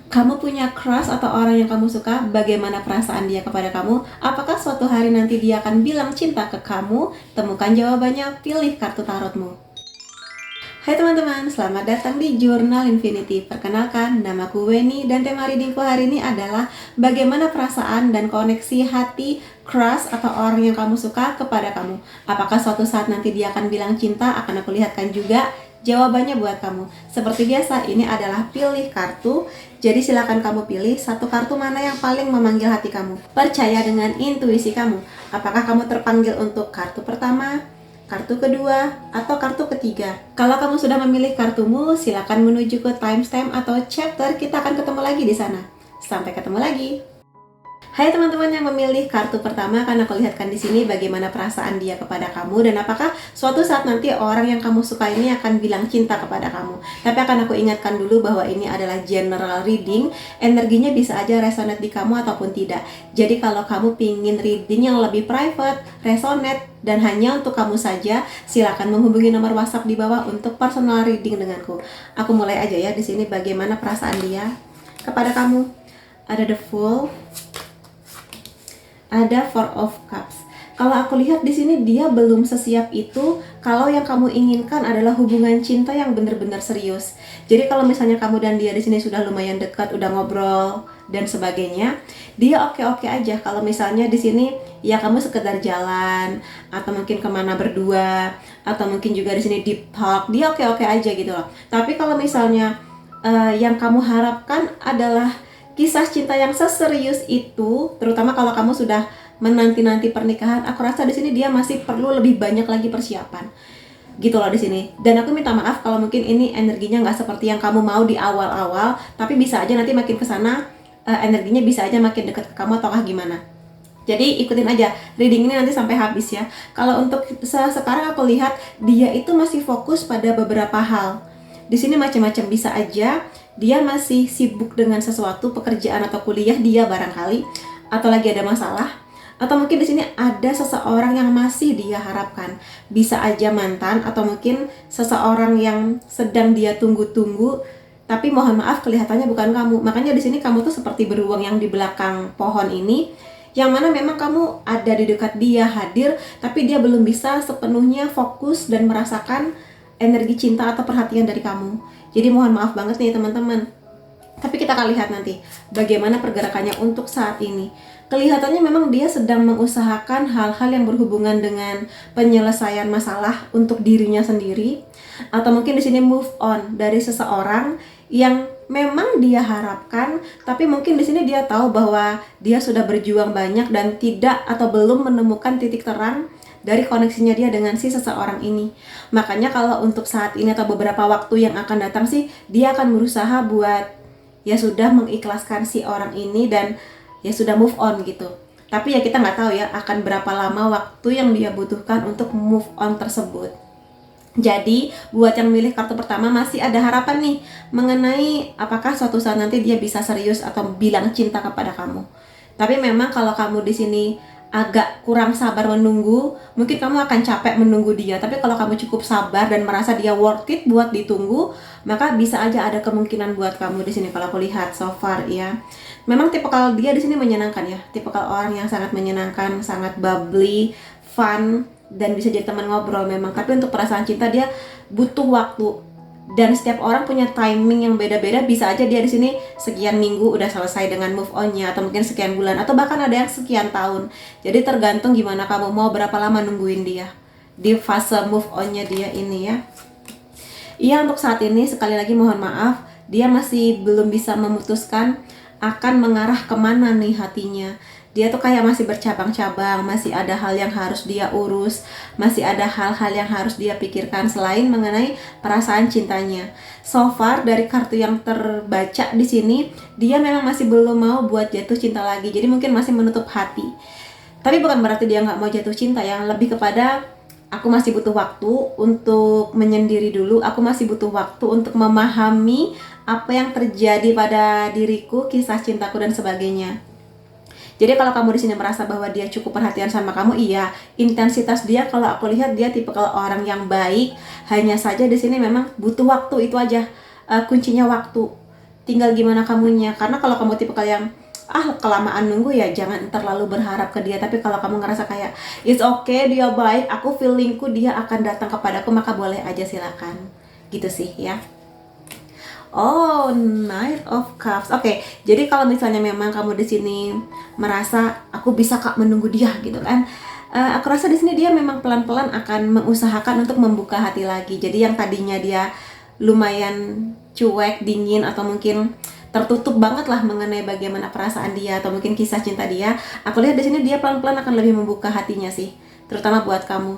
Kamu punya crush atau orang yang kamu suka, bagaimana perasaan dia kepada kamu? Apakah suatu hari nanti dia akan bilang cinta ke kamu? Temukan jawabannya, pilih kartu tarotmu. Hai teman-teman, selamat datang di Jurnal Infinity. Perkenalkan, namaku Weni dan tema readingku hari ini adalah bagaimana perasaan dan koneksi hati, crush atau orang yang kamu suka kepada kamu. Apakah suatu saat nanti dia akan bilang cinta? Akan aku lihatkan juga jawabannya buat kamu. Seperti biasa, ini adalah pilih kartu. Jadi silakan kamu pilih satu kartu mana yang paling memanggil hati kamu. Percaya dengan intuisi kamu. Apakah kamu terpanggil untuk kartu pertama, kartu kedua, atau kartu ketiga? Kalau kamu sudah memilih kartumu, silakan menuju ke timestamp atau chapter. Kita akan ketemu lagi di sana. Sampai ketemu lagi. Hai teman-teman yang memilih kartu pertama, akan aku lihatkan di sini bagaimana perasaan dia kepada kamu dan apakah suatu saat nanti orang yang kamu suka ini akan bilang cinta kepada kamu. Tapi akan aku ingatkan dulu bahwa ini adalah general reading, energinya bisa aja resonate di kamu ataupun tidak. Jadi kalau kamu pingin reading yang lebih private, resonate, dan hanya untuk kamu saja, silakan menghubungi nomor WhatsApp di bawah untuk personal reading denganku. Aku mulai aja ya di sini bagaimana perasaan dia kepada kamu. Ada the Fool, ada Four of Cups. Kalau aku lihat di sini dia belum sesiap itu. Kalau yang kamu inginkan adalah hubungan cinta yang benar-benar serius. Jadi kalau misalnya kamu dan dia di sini sudah lumayan dekat, udah ngobrol dan sebagainya, dia oke-oke aja. Kalau misalnya di sini ya kamu sekedar jalan atau mungkin kemana berdua atau mungkin juga di sini deep talk, dia oke-oke aja gitu loh. Tapi kalau misalnya yang kamu harapkan adalah kisah cinta yang seserius itu, terutama kalau kamu sudah menanti-nanti pernikahan, aku rasa di sini dia masih perlu lebih banyak lagi persiapan. Gitu loh di sini. Dan aku minta maaf kalau mungkin ini energinya nggak seperti yang kamu mau di awal-awal, tapi bisa aja nanti makin kesana energinya bisa aja makin dekat ke kamu ataukah gimana. Jadi ikutin aja reading ini nanti sampai habis ya. Kalau untuk sekarang aku lihat dia itu masih fokus pada beberapa hal. Di sini macam-macam, bisa aja dia masih sibuk dengan sesuatu, pekerjaan atau kuliah dia barangkali, atau lagi ada masalah, atau mungkin di sini ada seseorang yang masih dia harapkan. Bisa aja mantan atau mungkin seseorang yang sedang dia tunggu-tunggu, tapi mohon maaf kelihatannya bukan kamu. Makanya di sini kamu tuh seperti beruang yang di belakang pohon ini, yang mana memang kamu ada di dekat dia, hadir, tapi dia belum bisa sepenuhnya fokus dan merasakan energi cinta atau perhatian dari kamu. Jadi mohon maaf banget nih teman-teman. Tapi kita akan lihat nanti bagaimana pergerakannya untuk saat ini. Kelihatannya memang dia sedang mengusahakan hal-hal yang berhubungan dengan penyelesaian masalah untuk dirinya sendiri, atau mungkin di sini move on dari seseorang yang memang dia harapkan, tapi mungkin di sini dia tahu bahwa dia sudah berjuang banyak dan tidak atau belum menemukan titik terang dari koneksinya dia dengan si seseorang ini. Makanya kalau untuk saat ini atau beberapa waktu yang akan datang sih, dia akan berusaha buat ya sudah mengikhlaskan si orang ini dan ya sudah move on gitu. Tapi ya kita nggak tahu ya akan berapa lama waktu yang dia butuhkan untuk move on tersebut. Jadi buat yang milih kartu pertama masih ada harapan nih mengenai apakah suatu saat nanti dia bisa serius atau bilang cinta kepada kamu. Tapi memang kalau kamu di sini agak kurang sabar menunggu, mungkin kamu akan capek menunggu dia. Tapi kalau kamu cukup sabar dan merasa dia worth it buat ditunggu, maka bisa aja ada kemungkinan buat kamu di sini. Kalau aku lihat so far ya, memang tipikal dia di sini menyenangkan ya, tipikal orang yang sangat menyenangkan, sangat bubbly, fun, dan bisa jadi teman ngobrol memang. Tapi untuk perasaan cinta dia butuh waktu. Dan setiap orang punya timing yang beda-beda. Bisa aja dia di sini sekian minggu udah selesai dengan move on-nya, atau mungkin sekian bulan, atau bahkan ada yang sekian tahun. Jadi tergantung gimana kamu mau berapa lama nungguin dia di fase move on-nya dia ini ya. Iya, untuk saat ini sekali lagi mohon maaf, dia masih belum bisa memutuskan akan mengarah kemana nih hatinya. Dia tuh kayak masih bercabang-cabang, masih ada hal yang harus dia urus, masih ada hal-hal yang harus dia pikirkan selain mengenai perasaan cintanya. So far dari kartu yang terbaca di sini, dia memang masih belum mau buat jatuh cinta lagi. Jadi mungkin masih menutup hati. Tapi bukan berarti dia nggak mau jatuh cinta ya, lebih kepada aku masih butuh waktu untuk menyendiri dulu. Aku masih butuh waktu untuk memahami apa yang terjadi pada diriku, kisah cintaku dan sebagainya. Jadi kalau kamu di sini merasa bahwa dia cukup perhatian sama kamu, iya, intensitas dia kalau aku lihat dia tipe kalau orang yang baik. Hanya saja di sini memang butuh waktu, itu aja kuncinya waktu. tinggal gimana kamunya. Karena kalau kamu tipe yang kelamaan nunggu ya jangan terlalu berharap ke dia. Tapi kalau kamu ngerasa kayak it's okay, dia baik, aku feelingku dia akan datang kepadaku, maka boleh aja, silakan. Gitu sih ya. Oh, Knight of Cups. Oke, jadi kalau misalnya memang kamu di sini merasa aku bisa Kak menunggu dia gitu kan. Aku rasa di sini dia memang pelan-pelan akan mengusahakan untuk membuka hati lagi. Jadi yang tadinya dia lumayan cuek, dingin, atau mungkin tertutup banget lah mengenai bagaimana perasaan dia atau mungkin kisah cinta dia, aku lihat di sini dia pelan-pelan akan lebih membuka hatinya sih, terutama buat kamu.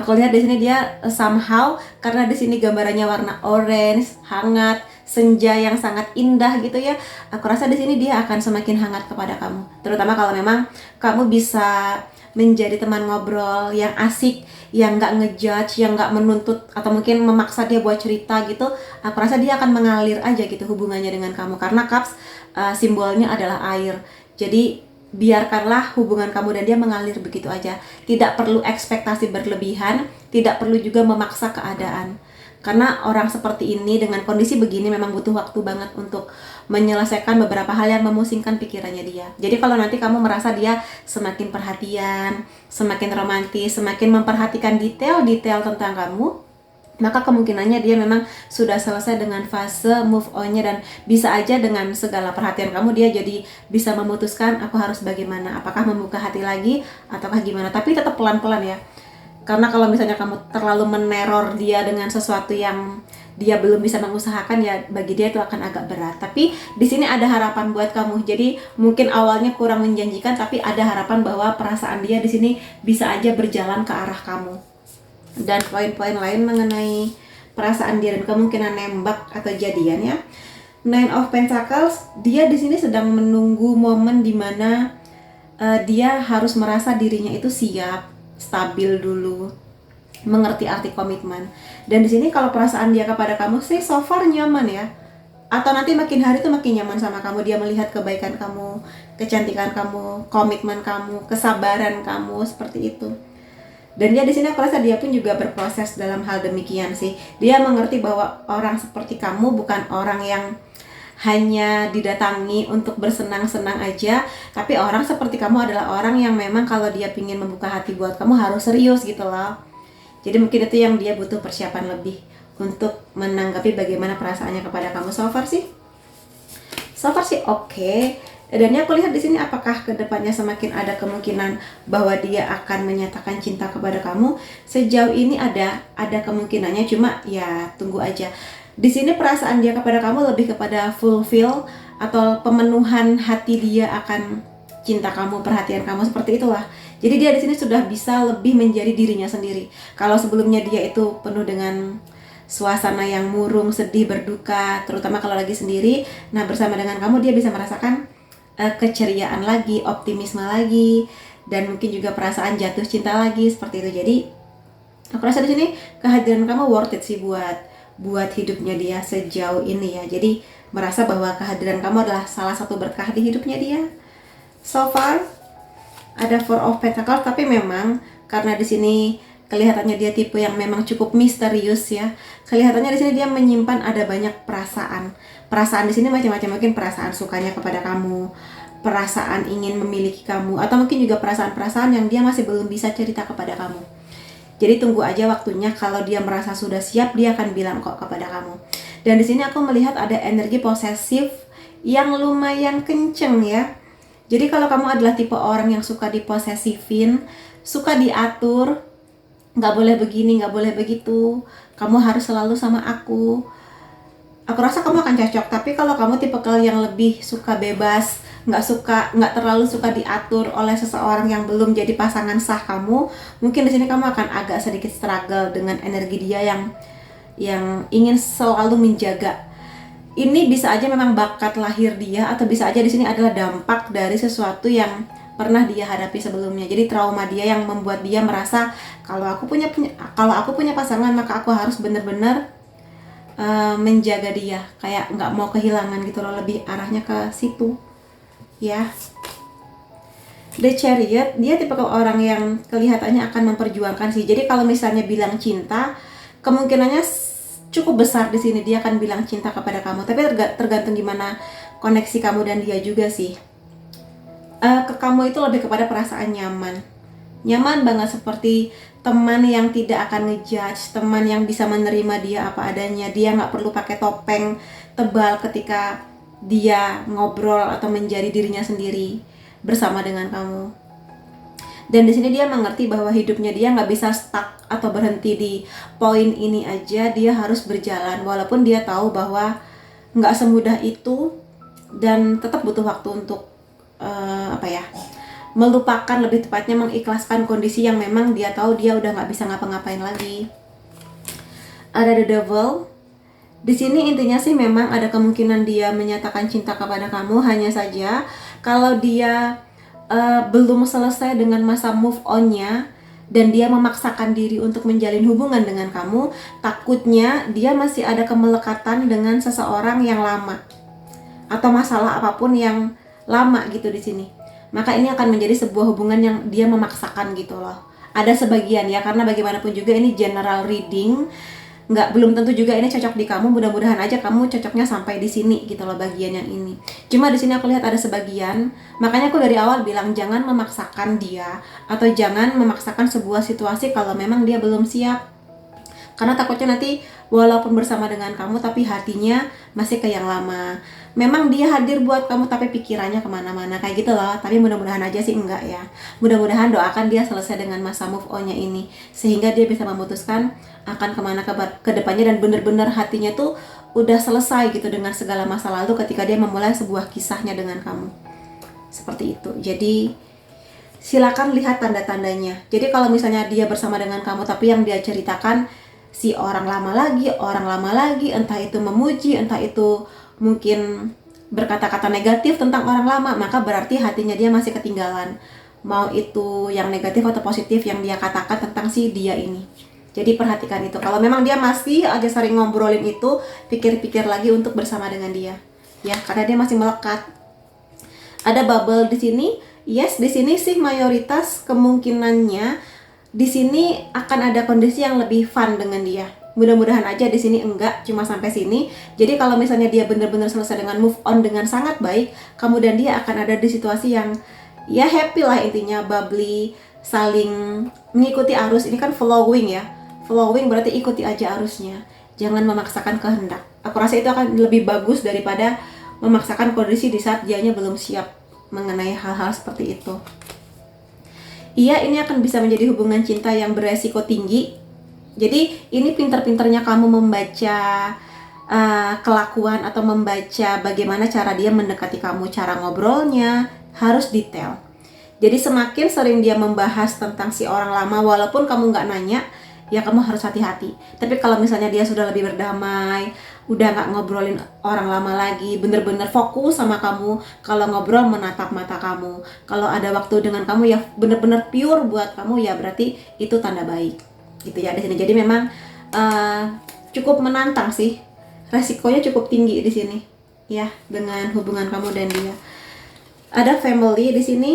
Aku lihat di sini dia somehow, karena di sini gambarannya warna orange, hangat, senja yang sangat indah gitu ya. Aku rasa di sini dia akan semakin hangat kepada kamu. Terutama kalau memang kamu bisa menjadi teman ngobrol yang asik, yang nggak ngejudge, yang nggak menuntut atau mungkin memaksa dia buat cerita gitu. Aku rasa dia akan mengalir aja gitu hubungannya dengan kamu. Karena cups simbolnya adalah air. Jadi biarkanlah hubungan kamu dan dia mengalir begitu aja. Tidak perlu ekspektasi berlebihan, tidak perlu juga memaksa keadaan. Karena orang seperti ini dengan kondisi begini memang butuh waktu banget untuk menyelesaikan beberapa hal yang memusingkan pikirannya dia. Jadi kalau nanti kamu merasa dia semakin perhatian, semakin romantis, semakin memperhatikan detail-detail tentang kamu, maka kemungkinannya dia memang sudah selesai dengan fase move on-nya, dan bisa aja dengan segala perhatian kamu dia jadi bisa memutuskan aku harus bagaimana, apakah membuka hati lagi ataukah gimana. Tapi tetap pelan-pelan ya, karena kalau misalnya kamu terlalu meneror dia dengan sesuatu yang dia belum bisa mengusahakan, ya bagi dia itu akan agak berat. Tapi di sini ada harapan buat kamu. Jadi mungkin awalnya kurang menjanjikan, tapi ada harapan bahwa perasaan dia di sini bisa aja berjalan ke arah kamu. Dan poin-poin lain mengenai perasaan dia dan kemungkinan nembak atau jadian ya. Nine of Pentacles, dia di sini sedang menunggu momen dimana dia harus merasa dirinya itu siap, stabil dulu, mengerti arti komitmen. Dan di sini kalau perasaan dia kepada kamu sih so far nyaman ya. Atau nanti makin hari tuh makin nyaman sama kamu, dia melihat kebaikan kamu, kecantikan kamu, komitmen kamu, kesabaran kamu, seperti itu. Dan dia di sini aku rasa dia pun juga berproses dalam hal demikian sih. Dia mengerti bahwa orang seperti kamu bukan orang yang hanya didatangi untuk bersenang-senang aja, tapi orang seperti kamu adalah orang yang memang kalau dia pingin membuka hati buat kamu harus serius gitu loh. Jadi mungkin itu yang dia butuh persiapan lebih untuk menanggapi bagaimana perasaannya kepada kamu. So far sih oke. Dan aku lihat di sini apakah kedepannya semakin ada kemungkinan bahwa dia akan menyatakan cinta kepada kamu. Sejauh ini ada kemungkinannya, cuma ya tunggu aja. Di sini perasaan dia kepada kamu lebih kepada fulfill atau pemenuhan hati dia akan cinta kamu, perhatian kamu, seperti itulah. Jadi dia di sini sudah bisa lebih menjadi dirinya sendiri. Kalau sebelumnya dia itu penuh dengan suasana yang murung, sedih, berduka, terutama kalau lagi sendiri. Nah, bersama dengan kamu dia bisa merasakan keceriaan lagi, optimisme lagi, dan mungkin juga perasaan jatuh cinta lagi, seperti itu. Jadi aku rasa di sini kehadiran kamu worth it sih buat hidupnya dia sejauh ini ya. Jadi merasa bahwa kehadiran kamu adalah salah satu berkah di hidupnya dia. So far ada Four of Pentacles, tapi memang karena di sini kelihatannya dia tipe yang memang cukup misterius ya. Kelihatannya di sini dia menyimpan ada banyak perasaan. Perasaan di sini macam-macam, mungkin perasaan sukanya kepada kamu, perasaan ingin memiliki kamu, atau mungkin juga perasaan-perasaan yang dia masih belum bisa cerita kepada kamu. Jadi tunggu aja waktunya, kalau dia merasa sudah siap, dia akan bilang kok kepada kamu. Dan di sini aku melihat ada energi posesif yang lumayan kenceng ya. Jadi kalau kamu adalah tipe orang yang suka diposesifin, suka diatur, nggak boleh begini, nggak boleh begitu, kamu harus selalu sama aku rasa kamu akan cocok. Tapi kalau kamu tipe yang lebih suka bebas, nggak terlalu suka diatur oleh seseorang yang belum jadi pasangan sah kamu, mungkin di sini kamu akan agak sedikit struggle dengan energi dia yang ingin selalu menjaga. Ini bisa aja memang bakat lahir dia, atau bisa aja di sini adalah dampak dari sesuatu yang pernah dia hadapi sebelumnya. Jadi trauma dia yang membuat dia merasa kalau aku punya pasangan, maka aku harus benar-benar menjaga dia, kayak nggak mau kehilangan gitu loh, lebih arahnya ke situ ya. The Chariot, dia tipe orang yang kelihatannya akan memperjuangkan sih. Jadi kalau misalnya bilang cinta, kemungkinannya cukup besar di sini dia akan bilang cinta kepada kamu. Tapi tergantung gimana koneksi kamu dan dia juga sih. Ke kamu itu lebih kepada perasaan nyaman banget, seperti teman yang tidak akan ngejudge, teman yang bisa menerima dia apa adanya. Dia nggak perlu pakai topeng tebal ketika dia ngobrol atau menjadi dirinya sendiri bersama dengan kamu. Dan di sini dia mengerti bahwa hidupnya dia nggak bisa stuck atau berhenti di poin ini aja. Dia harus berjalan, walaupun dia tahu bahwa nggak semudah itu dan tetap butuh waktu untuk melupakan, lebih tepatnya mengikhlaskan kondisi yang memang dia tahu dia udah nggak bisa ngapa-ngapain lagi. Ada the devil. Di sini intinya sih memang ada kemungkinan dia menyatakan cinta kepada kamu, hanya saja kalau dia belum selesai dengan masa move on-nya dan dia memaksakan diri untuk menjalin hubungan dengan kamu, takutnya dia masih ada kemelekatan dengan seseorang yang lama atau masalah apapun yang lama gitu di sini. Maka ini akan menjadi sebuah hubungan yang dia memaksakan gitu loh. Ada sebagian ya, karena bagaimanapun juga ini general reading, belum tentu juga ini cocok di kamu. Mudah-mudahan aja kamu cocoknya sampai di sini gitu loh, bagian yang ini. Cuma di sini aku lihat ada sebagian, makanya aku dari awal bilang jangan memaksakan dia atau jangan memaksakan sebuah situasi kalau memang dia belum siap. Karena takutnya nanti walaupun bersama dengan kamu tapi hatinya masih ke yang lama. Memang dia hadir buat kamu tapi pikirannya kemana-mana kayak gitu loh. Tapi mudah-mudahan aja sih enggak ya. Mudah-mudahan doakan dia selesai dengan masa move on-nya ini, sehingga dia bisa memutuskan akan kemana ke depannya dan bener-bener hatinya tuh udah selesai gitu dengan segala masa lalu ketika dia memulai sebuah kisahnya dengan kamu. Seperti itu. Jadi silakan lihat tanda-tandanya. Jadi kalau misalnya dia bersama dengan kamu tapi yang dia ceritakan si orang lama lagi, entah itu memuji, entah itu mungkin berkata-kata negatif tentang orang lama, maka berarti hatinya dia masih ketinggalan. Mau itu yang negatif atau positif yang dia katakan tentang si dia ini. Jadi perhatikan itu. Kalau memang dia masih aja sering ngobrolin itu, pikir-pikir lagi untuk bersama dengan dia. Ya, karena dia masih melekat. Ada bubble di sini. Yes, di sini sih mayoritas kemungkinannya di sini akan ada kondisi yang lebih fun dengan dia. Mudah-mudahan aja di sini enggak cuma sampai sini. Jadi kalau misalnya dia benar-benar selesai dengan move on dengan sangat baik, kamu dan dia akan ada di situasi yang ya happy lah intinya, bubbly, saling mengikuti arus. Ini kan flowing ya. Flowing berarti ikuti aja arusnya. Jangan memaksakan kehendak. Aku rasa itu akan lebih bagus daripada memaksakan kondisi di saat dianya belum siap mengenai hal-hal seperti itu. Iya, ini akan bisa menjadi hubungan cinta yang beresiko tinggi. Jadi ini pinter-pinternya kamu membaca kelakuan atau membaca bagaimana cara dia mendekati kamu, cara ngobrolnya harus detail. Jadi semakin sering dia membahas tentang si orang lama, walaupun kamu nggak nanya, ya kamu harus hati-hati. Tapi kalau misalnya dia sudah lebih berdamai, udah nggak ngobrolin orang lama lagi, bener-bener fokus sama kamu, kalau ngobrol menatap mata kamu, kalau ada waktu dengan kamu ya bener-bener pure buat kamu, ya berarti itu tanda baik gitu ya di sini. Jadi memang cukup menantang sih, resikonya cukup tinggi di sini ya dengan hubungan kamu dan dia. Ada family di sini.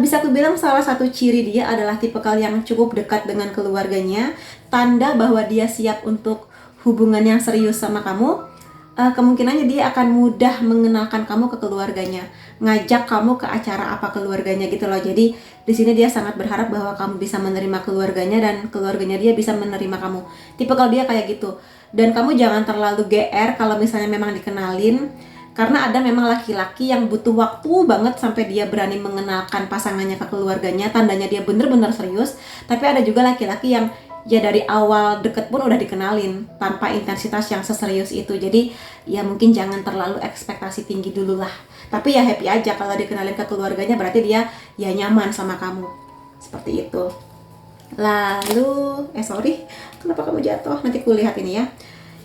Bisa aku bilang salah satu ciri dia adalah tipikal yang cukup dekat dengan keluarganya, tanda bahwa dia siap untuk hubungan yang serius sama kamu. Kemungkinannya dia akan mudah mengenalkan kamu ke keluarganya, ngajak kamu ke acara apa keluarganya gitu loh. Jadi di sini dia sangat berharap bahwa kamu bisa menerima keluarganya dan keluarganya dia bisa menerima kamu. Tipikal dia kayak gitu. Dan kamu jangan terlalu GR kalau misalnya memang dikenalin. Karena ada memang laki-laki yang butuh waktu banget sampai dia berani mengenalkan pasangannya ke keluarganya, tandanya dia bener-bener serius. Tapi ada juga laki-laki yang ya dari awal deket pun udah dikenalin tanpa intensitas yang seserius itu. Jadi ya mungkin jangan terlalu ekspektasi tinggi dulu lah. Tapi ya happy aja kalau dikenalin ke keluarganya, berarti dia ya nyaman sama kamu. Seperti itu. Lalu, kenapa kamu jatuh? Nanti kulihat ini ya.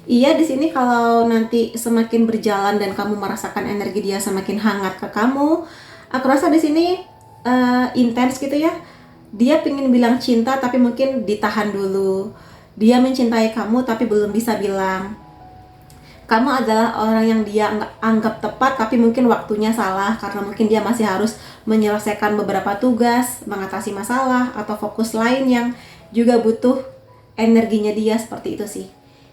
Iya, di sini kalau nanti semakin berjalan dan kamu merasakan energi dia semakin hangat ke kamu, aku rasa di sini intens gitu ya. Dia pengen bilang cinta tapi mungkin ditahan dulu. Dia mencintai kamu tapi belum bisa bilang. Kamu adalah orang yang dia anggap tepat tapi mungkin waktunya salah karena mungkin dia masih harus menyelesaikan beberapa tugas, mengatasi masalah atau fokus lain yang juga butuh energinya dia, seperti itu sih.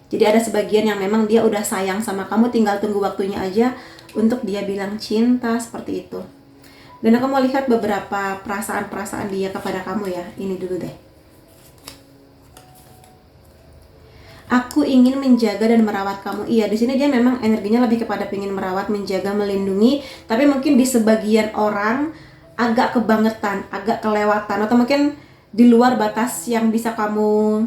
Jadi ada sebagian yang memang dia udah sayang sama kamu, tinggal tunggu waktunya aja untuk dia bilang cinta, seperti itu. Dan aku mau lihat beberapa perasaan-perasaan dia kepada kamu ya. Ini dulu deh. Aku ingin menjaga dan merawat kamu. Iya, di sini dia memang energinya lebih kepada ingin merawat, menjaga, melindungi. Tapi mungkin di sebagian orang agak kebangetan, agak kelewatan, atau mungkin di luar batas yang bisa kamu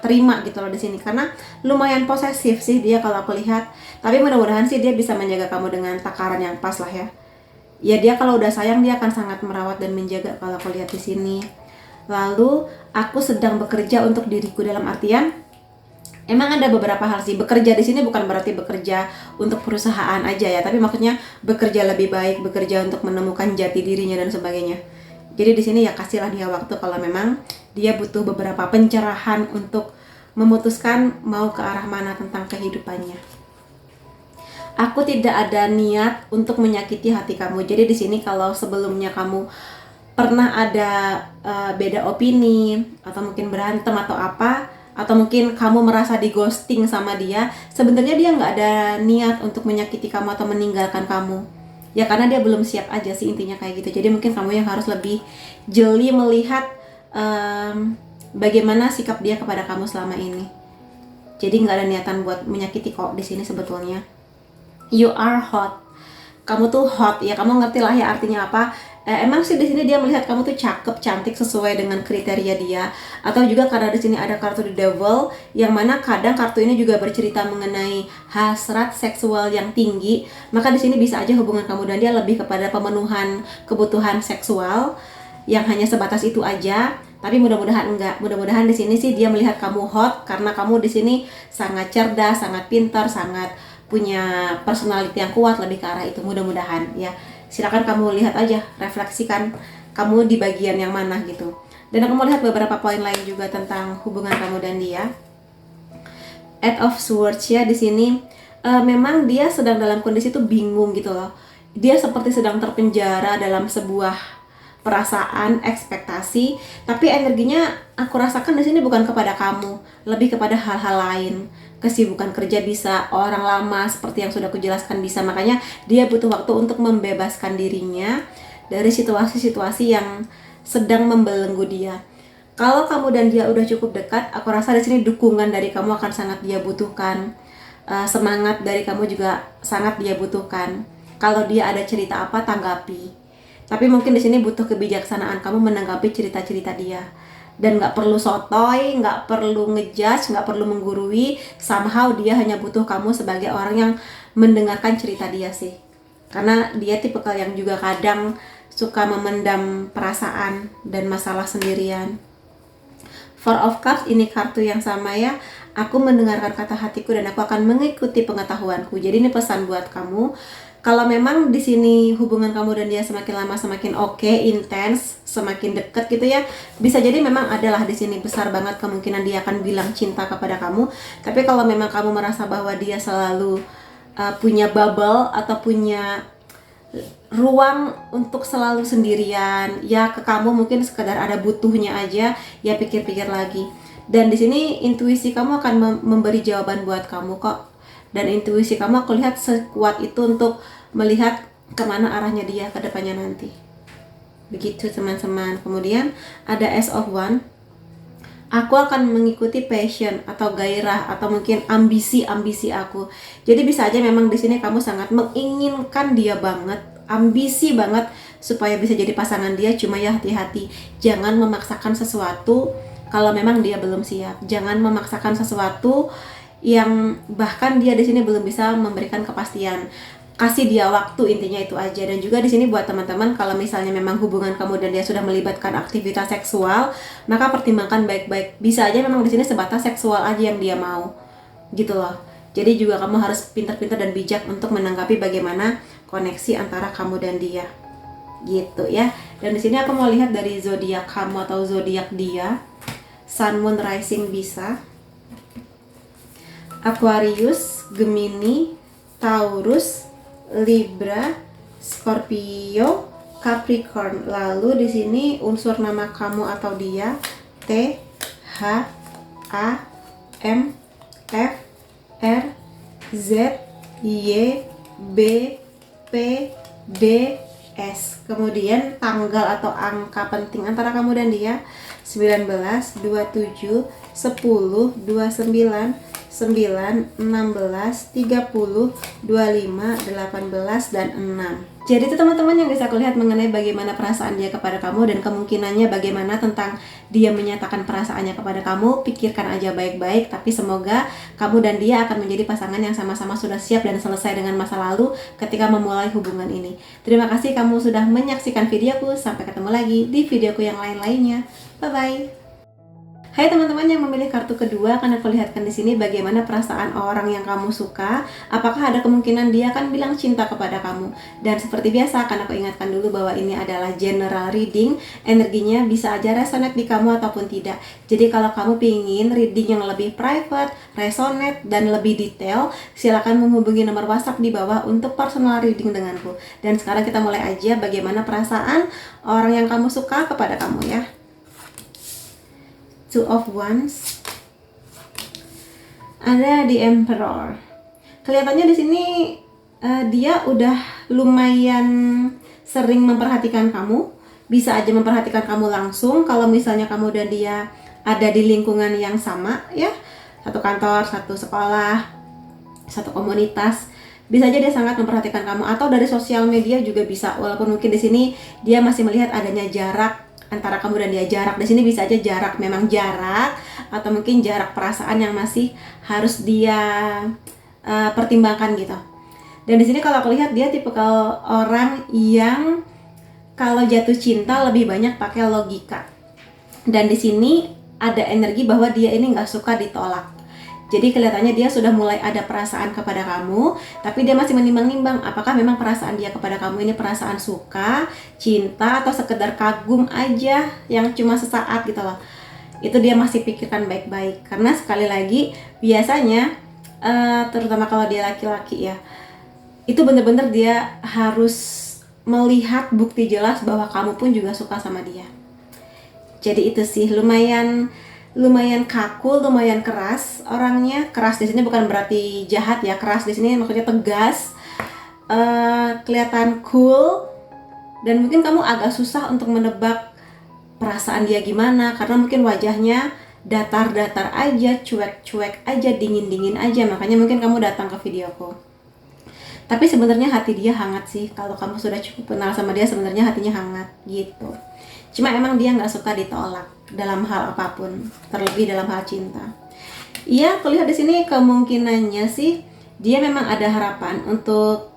terima gitu loh di sini. Karena lumayan posesif sih dia kalau aku lihat. Tapi mudah-mudahan sih dia bisa menjaga kamu dengan takaran yang pas lah ya. Ya dia kalau udah sayang dia akan sangat merawat dan menjaga kalau aku lihat di sini. Lalu aku sedang bekerja untuk diriku, dalam artian emang ada beberapa hal sih. Bekerja di sini bukan berarti bekerja untuk perusahaan aja ya, tapi maksudnya bekerja lebih baik, bekerja untuk menemukan jati dirinya dan sebagainya. Jadi di sini ya kasihlah dia waktu kalau memang dia butuh beberapa pencerahan untuk memutuskan mau ke arah mana tentang kehidupannya. Aku tidak ada niat untuk menyakiti hati kamu. Jadi di sini kalau sebelumnya kamu pernah ada beda opini atau mungkin berantem atau apa, atau mungkin kamu merasa di ghosting sama dia, sebenarnya dia nggak ada niat untuk menyakiti kamu atau meninggalkan kamu. Ya karena dia belum siap aja sih, intinya kayak gitu. Jadi mungkin kamu yang harus lebih jeli melihat bagaimana sikap dia kepada kamu selama ini. Jadi nggak ada niatan buat menyakiti kok di sini sebetulnya. You are hot. Kamu tuh hot ya, kamu ngerti lah ya artinya apa. Emang sih di sini dia melihat kamu tuh cakep, cantik sesuai dengan kriteria dia. Atau juga karena di sini ada kartu The Devil, yang mana kadang kartu ini juga bercerita mengenai hasrat seksual yang tinggi. Maka di sini bisa aja hubungan kamu dan dia lebih kepada pemenuhan kebutuhan seksual yang hanya sebatas itu aja. Tapi mudah-mudahan enggak. Mudah-mudahan di sini sih dia melihat kamu hot karena kamu di sini sangat cerdas, sangat pintar, sangat punya personality yang kuat, lebih ke arah itu. Mudah-mudahan ya. Silakan kamu lihat aja, refleksikan kamu di bagian yang mana gitu. Dan aku mau lihat beberapa poin lain juga tentang hubungan kamu dan dia. Eight of Swords ya di sini memang dia sedang dalam kondisi tuh bingung gitu loh. Dia seperti sedang terpenjara dalam sebuah perasaan, ekspektasi, tapi energinya aku rasakan di sini bukan kepada kamu, lebih kepada hal-hal lain. Kesibukan kerja bisa, orang lama seperti yang sudah aku jelaskan bisa. Makanya dia butuh waktu untuk membebaskan dirinya dari situasi-situasi yang sedang membelenggu dia. Kalau kamu dan dia udah cukup dekat, aku rasa di sini dukungan dari kamu akan sangat dia butuhkan. Semangat dari kamu juga sangat dia butuhkan. Kalau dia ada cerita apa, tanggapi. Tapi mungkin di sini butuh kebijaksanaan kamu menanggapi cerita-cerita dia. Dan nggak perlu sotoy, nggak perlu ngejudge, nggak perlu menggurui. Somehow dia hanya butuh kamu sebagai orang yang mendengarkan cerita dia sih. Karena dia tipikal yang juga kadang suka memendam perasaan dan masalah sendirian. Four of Cups ini kartu yang sama ya. Aku mendengarkan kata hatiku dan aku akan mengikuti pengetahuanku. Jadi ini pesan buat kamu. Kalau memang di sini hubungan kamu dan dia semakin lama semakin oke, intens, semakin deket gitu ya, bisa jadi memang adalah di sini besar banget kemungkinan dia akan bilang cinta kepada kamu. Tapi kalau memang kamu merasa bahwa dia selalu punya bubble atau punya ruang untuk selalu sendirian, ya ke kamu mungkin sekedar ada butuhnya aja, ya pikir-pikir lagi. Dan di sini intuisi kamu akan memberi jawaban buat kamu kok. Dan intuisi kamu aku lihat sekuat itu untuk melihat kemana arahnya dia ke depannya nanti. Begitu teman-teman. Kemudian ada Ace of Wands. Aku akan mengikuti passion atau gairah atau mungkin ambisi-ambisi aku. Jadi bisa aja memang di sini kamu sangat menginginkan dia banget, ambisi banget supaya bisa jadi pasangan dia. Cuma ya hati-hati, jangan memaksakan sesuatu kalau memang dia belum siap. Jangan memaksakan sesuatu yang bahkan dia di sini belum bisa memberikan kepastian. Kasih dia waktu, intinya itu aja. Dan juga di sini buat teman-teman, kalau misalnya memang hubungan kamu dan dia sudah melibatkan aktivitas seksual, maka pertimbangkan baik-baik. Bisa aja memang di sini sebatas seksual aja yang dia mau, gitu loh. Jadi juga kamu harus pintar-pintar dan bijak untuk menanggapi bagaimana koneksi antara kamu dan dia, gitu ya. Dan di sini aku mau lihat dari zodiak kamu atau zodiak dia. Sun, Moon, Rising bisa. Aquarius, Gemini, Taurus, Libra, Scorpio, Capricorn. Lalu di sini unsur nama kamu atau dia T, H, A, M, F, R, Z, Y, B, P, D, S. Kemudian tanggal atau angka penting antara kamu dan dia 19, 27, 10, 29, 9, 16, 30, 25, 18, dan 6. Jadi itu teman-teman yang bisa aku lihat mengenai bagaimana perasaan dia kepada kamu dan kemungkinannya bagaimana tentang dia menyatakan perasaannya kepada kamu. Pikirkan aja baik-baik, tapi semoga kamu dan dia akan menjadi pasangan yang sama-sama sudah siap dan selesai dengan masa lalu ketika memulai hubungan ini. Terima kasih kamu sudah menyaksikan videoku. Sampai ketemu lagi di videoku yang lain-lainnya. Bye-bye. Hai teman-teman yang memilih kartu kedua, akan aku lihatkan di sini bagaimana perasaan orang yang kamu suka. Apakah ada kemungkinan dia akan bilang cinta kepada kamu? Dan seperti biasa akan aku ingatkan dulu bahwa ini adalah general reading. Energinya bisa aja resonate di kamu ataupun tidak. Jadi kalau kamu pingin reading yang lebih private, resonate, dan lebih detail, silakan menghubungi nomor WhatsApp di bawah untuk personal reading denganku. Dan sekarang kita mulai aja bagaimana perasaan orang yang kamu suka kepada kamu ya. Two of Wands, ada the Emperor. Kelihatannya di sini dia udah lumayan sering memperhatikan kamu, bisa aja memperhatikan kamu langsung kalau misalnya kamu dan dia ada di lingkungan yang sama ya, satu kantor, satu sekolah, satu komunitas. Bisa aja dia sangat memperhatikan kamu, atau dari sosial media juga bisa, walaupun mungkin di sini dia masih melihat adanya jarak antara kamu dan dia. Jarak di sini bisa aja jarak, memang jarak, atau mungkin jarak perasaan yang masih harus dia pertimbangkan gitu. Dan di sini kalau aku lihat dia tipikal orang yang kalau jatuh cinta lebih banyak pakai logika. Dan di sini ada energi bahwa dia ini nggak suka ditolak. Jadi kelihatannya dia sudah mulai ada perasaan kepada kamu, tapi dia masih menimbang-nimbang apakah memang perasaan dia kepada kamu ini perasaan suka, cinta, atau sekedar kagum aja yang cuma sesaat gitu loh. Itu dia masih pikirkan baik-baik, karena sekali lagi biasanya terutama kalau dia laki-laki ya, itu bener-bener dia harus melihat bukti jelas bahwa kamu pun juga suka sama dia. Jadi itu sih lumayan kaku, lumayan keras orangnya. Keras di sini bukan berarti jahat ya, keras di sini maksudnya tegas, kelihatan cool, dan mungkin kamu agak susah untuk menebak perasaan dia gimana karena mungkin wajahnya datar-datar aja, cuek-cuek aja, dingin-dingin aja, makanya mungkin kamu datang ke videoku. Tapi sebenarnya hati dia hangat sih. Kalau kamu sudah cukup kenal sama dia, sebenarnya hatinya hangat gitu. Cuma emang dia nggak suka ditolak dalam hal apapun, terlebih dalam hal cinta. Iya, aku lihat di sini kemungkinannya sih dia memang ada harapan untuk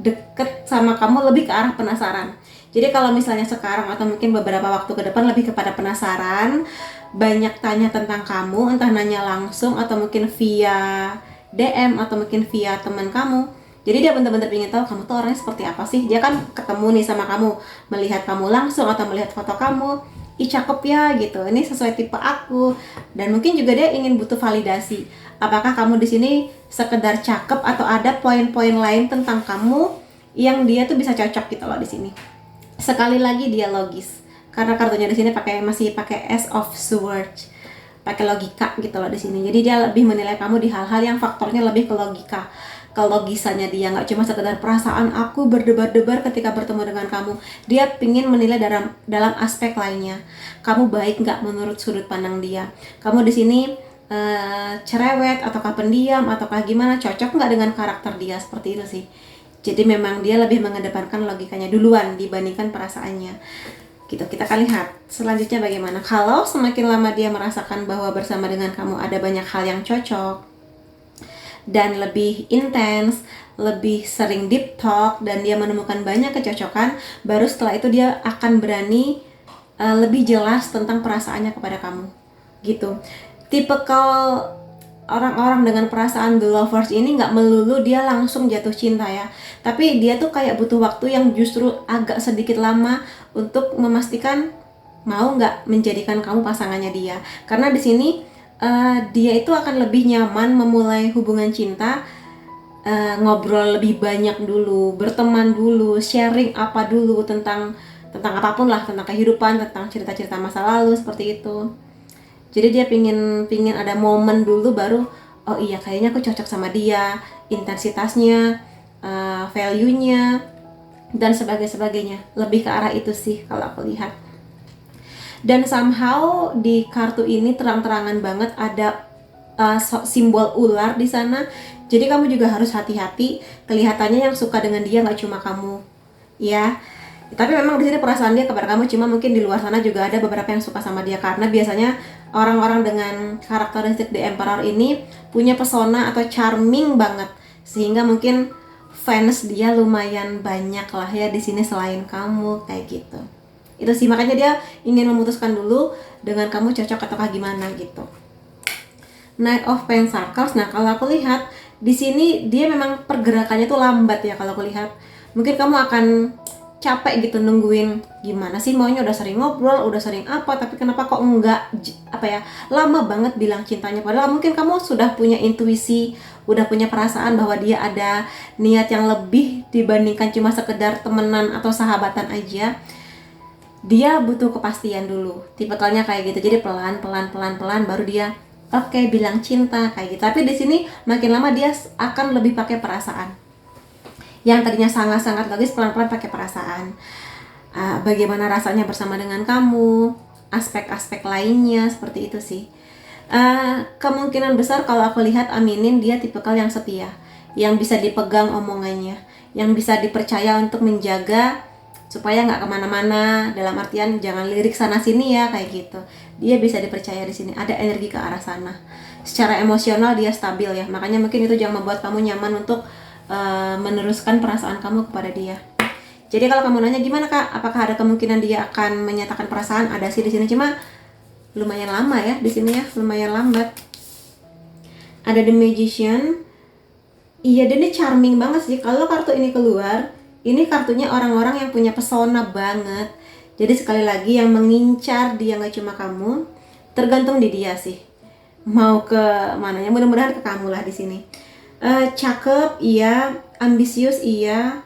deket sama kamu, lebih ke arah penasaran. Jadi kalau misalnya sekarang atau mungkin beberapa waktu ke depan lebih kepada penasaran, banyak tanya tentang kamu, entah nanya langsung atau mungkin via DM atau mungkin via teman kamu. Jadi dia benar-benar ingin tahu kamu tuh orangnya seperti apa sih. Dia kan ketemu nih sama kamu, melihat kamu langsung atau melihat foto kamu, ih cakep ya gitu, ini sesuai tipe aku. Dan mungkin juga dia ingin butuh validasi, apakah kamu di sini sekedar cakep atau ada poin-poin lain tentang kamu yang dia tuh bisa cocok gitu loh di sini. Sekali lagi dia logis, karena kartunya di sini masih pakai Ace of Swords, pakai logika gitu loh di sini. Jadi dia lebih menilai kamu di hal-hal yang faktornya lebih ke logika, kelogisannya dia, nggak cuma sekedar perasaan aku berdebar-debar ketika bertemu dengan kamu. Dia pingin menilai dalam aspek lainnya. Kamu baik nggak menurut sudut pandang dia? Kamu di sini cerewet ataukah pendiam ataukah gimana? Cocok nggak dengan karakter dia? Seperti itu sih. Jadi memang dia lebih mengedepankan logikanya duluan dibandingkan perasaannya. Gitu, kita akan lihat selanjutnya bagaimana. Kalau semakin lama dia merasakan bahwa bersama dengan kamu ada banyak hal yang cocok dan lebih intens, lebih sering deep talk, dan dia menemukan banyak kecocokan, baru setelah itu dia akan berani lebih jelas tentang perasaannya kepada kamu gitu. Tipikal orang-orang dengan perasaan the lovers ini nggak melulu dia langsung jatuh cinta ya, tapi dia tuh kayak butuh waktu yang justru agak sedikit lama untuk memastikan mau nggak menjadikan kamu pasangannya dia. Karena di sini dia itu akan lebih nyaman memulai hubungan cinta, ngobrol lebih banyak dulu, berteman dulu, sharing apa dulu tentang apapun lah, tentang kehidupan, tentang cerita-cerita masa lalu seperti itu. Jadi dia pingin ada momen dulu baru, oh iya kayaknya aku cocok sama dia, intensitasnya, value-nya, dan sebagainya. Lebih ke arah itu sih kalau aku lihat. Dan somehow di kartu ini terang-terangan banget ada simbol ular di sana. Jadi kamu juga harus hati-hati. Kelihatannya yang suka dengan dia nggak cuma kamu, ya. Tapi memang di sini perasaan dia kepada kamu, cuma mungkin di luar sana juga ada beberapa yang suka sama dia, karena biasanya orang-orang dengan karakteristik The Emperor ini punya pesona atau charming banget, sehingga mungkin fans dia lumayan banyak lah ya di sini selain kamu, kayak gitu. Itu sih, makanya dia ingin memutuskan dulu dengan kamu cocok ataukah gimana gitu. Knight of Pentacles. Nah, kalau aku lihat di sini dia memang pergerakannya tuh lambat ya kalau aku lihat. Mungkin kamu akan capek gitu nungguin gimana sih maunya, udah sering ngobrol, udah sering apa, tapi kenapa kok enggak lama banget bilang cintanya, padahal mungkin kamu sudah punya intuisi, udah punya perasaan bahwa dia ada niat yang lebih dibandingkan cuma sekedar temenan atau sahabatan aja. Dia butuh kepastian dulu, tipikalnya kayak gitu. Jadi pelan baru dia oke, bilang cinta kayak gitu. Tapi di sini makin lama dia akan lebih pakai perasaan. Yang tadinya sangat-sangat logis, pelan-pelan pakai perasaan. Bagaimana rasanya bersama dengan kamu, aspek-aspek lainnya, seperti itu sih. Kemungkinan besar kalau aku lihat aminin dia tipikal yang setia, yang bisa dipegang omongannya, yang bisa dipercaya untuk menjaga supaya nggak kemana-mana, dalam artian jangan lirik sana sini ya, kayak gitu. Dia bisa dipercaya di sini, ada energi ke arah sana. Secara emosional dia stabil ya, makanya mungkin itu yang membuat kamu nyaman untuk meneruskan perasaan kamu kepada dia. Jadi kalau kamu nanya gimana kak, apakah ada kemungkinan dia akan menyatakan perasaan? Ada sih di sini, cuma lumayan lama ya di sini ya, lumayan lambat. Ada The Magician. Iya, dia ini charming banget sih. Kalau kartu ini keluar, ini kartunya orang-orang yang punya pesona banget. Jadi sekali lagi yang mengincar dia nggak cuma kamu, tergantung di dia sih. Mau ke mananya? Mudah-mudahan ke kamu lah di sini. Cakep, iya. Ambisius, iya.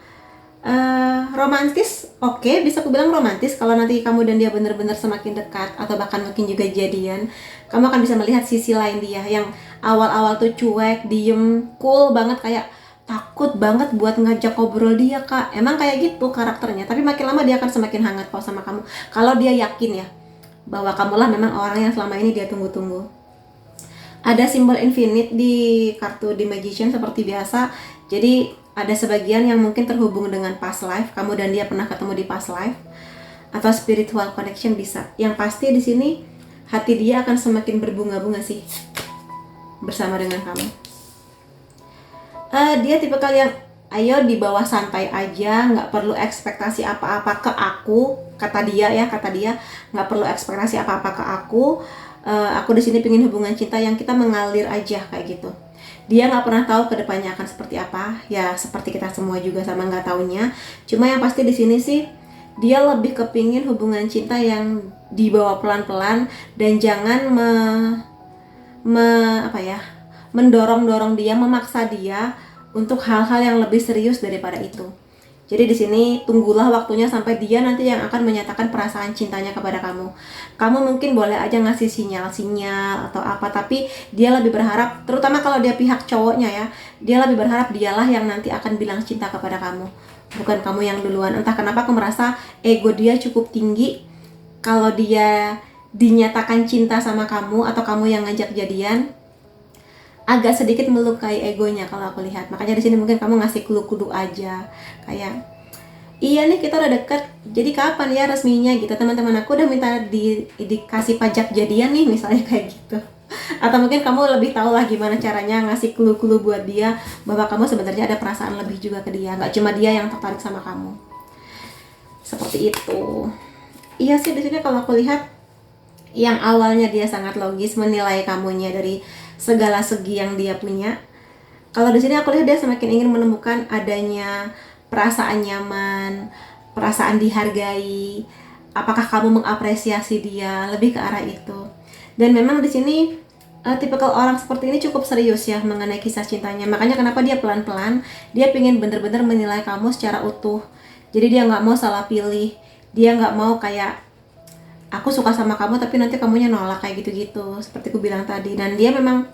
Romantis, oke, bisa aku bilang romantis. Kalau nanti kamu dan dia benar-benar semakin dekat atau bahkan mungkin juga jadian, kamu akan bisa melihat sisi lain dia yang awal-awal tuh cuek, diem, cool banget, kayak takut banget buat ngajak ngobrol dia kak. Emang kayak gitu karakternya, tapi makin lama dia akan semakin hangat kok sama kamu. Kalau dia yakin ya bahwa kamulah memang orang yang selama ini dia tunggu-tunggu. Ada simbol infinite di kartu The Magician seperti biasa. Jadi ada sebagian yang mungkin terhubung dengan past life, kamu dan dia pernah ketemu di past life, atau spiritual connection bisa. Yang pasti di sini hati dia akan semakin berbunga-bunga sih bersama dengan kamu. Dia tipe kali yang ayo di bawah santai aja, nggak perlu ekspektasi apa-apa ke aku, kata dia nggak perlu ekspektasi apa-apa ke aku. Aku di sini pengen hubungan cinta yang kita mengalir aja kayak gitu. Dia nggak pernah tahu kedepannya akan seperti apa, ya seperti kita semua juga sama nggak taunya. Cuma yang pasti di sini sih dia lebih kepingin hubungan cinta yang dibawa pelan-pelan dan jangan mendorong dia, memaksa dia untuk hal-hal yang lebih serius daripada itu. Jadi di sini tunggulah waktunya sampai dia nanti yang akan menyatakan perasaan cintanya kepada kamu. Kamu mungkin boleh aja ngasih sinyal-sinyal atau apa, tapi dia lebih berharap, terutama kalau dia pihak cowoknya ya, dia lebih berharap dialah yang nanti akan bilang cinta kepada kamu, bukan kamu yang duluan. Entah kenapa aku merasa ego dia cukup tinggi. Kalau dia dinyatakan cinta sama kamu atau kamu yang ngajak jadian, agak sedikit melukai egonya kalau aku lihat. Makanya di sini mungkin kamu ngasih clue aja, kayak iya nih kita udah deket, jadi kapan ya resminya gitu, teman-teman aku udah minta dikasih pajak jadian nih, misalnya kayak gitu. Atau mungkin kamu lebih tahu lah gimana caranya ngasih clue buat dia bahwa kamu sebenarnya ada perasaan lebih juga ke dia, nggak cuma dia yang tertarik sama kamu. Seperti itu. Iya sih, di sini kalau aku lihat yang awalnya dia sangat logis menilai kamunya dari segala segi yang dia punya, kalau di sini aku lihat dia semakin ingin menemukan adanya perasaan nyaman, perasaan dihargai. Apakah kamu mengapresiasi dia, lebih ke arah itu. Dan memang di sini tipikal orang seperti ini cukup serius ya mengenai kisah cintanya. Makanya kenapa dia pelan-pelan, dia pengen bener-bener menilai kamu secara utuh. Jadi dia nggak mau salah pilih, dia nggak mau kayak aku suka sama kamu tapi nanti kamunya nolak kayak gitu-gitu, seperti aku bilang tadi. Dan dia memang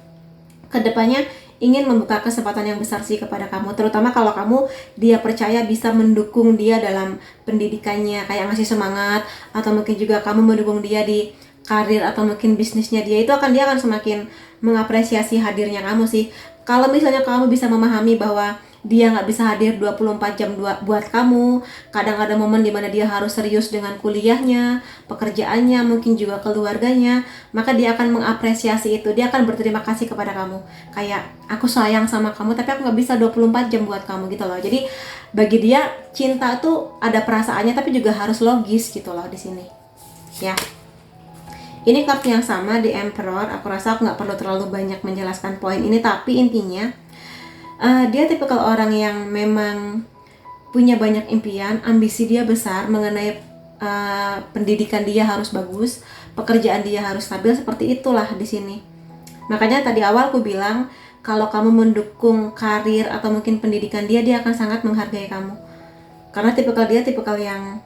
kedepannya ingin membuka kesempatan yang besar sih kepada kamu, terutama kalau kamu dia percaya bisa mendukung dia dalam pendidikannya, kayak ngasih semangat, atau mungkin juga kamu mendukung dia di karir atau mungkin bisnisnya dia, itu dia akan semakin mengapresiasi hadirnya kamu sih. Kalau misalnya kamu bisa memahami bahwa dia nggak bisa hadir 24 jam buat kamu, kadang ada momen dimana dia harus serius dengan kuliahnya, pekerjaannya, mungkin juga keluarganya, maka dia akan mengapresiasi itu, dia akan berterima kasih kepada kamu, kayak aku sayang sama kamu tapi aku nggak bisa 24 jam buat kamu gitu loh. Jadi bagi dia cinta tuh ada perasaannya tapi juga harus logis gitu loh di sini ya. Ini kartu yang sama di Emperor. Aku rasa aku nggak perlu terlalu banyak menjelaskan poin ini, tapi intinya dia tipikal orang yang memang punya banyak impian, ambisi dia besar mengenai pendidikan dia harus bagus, pekerjaan dia harus stabil, seperti itulah di sini. Makanya tadi awal aku bilang kalau kamu mendukung karir atau mungkin pendidikan dia akan sangat menghargai kamu. Karena dia tipikal yang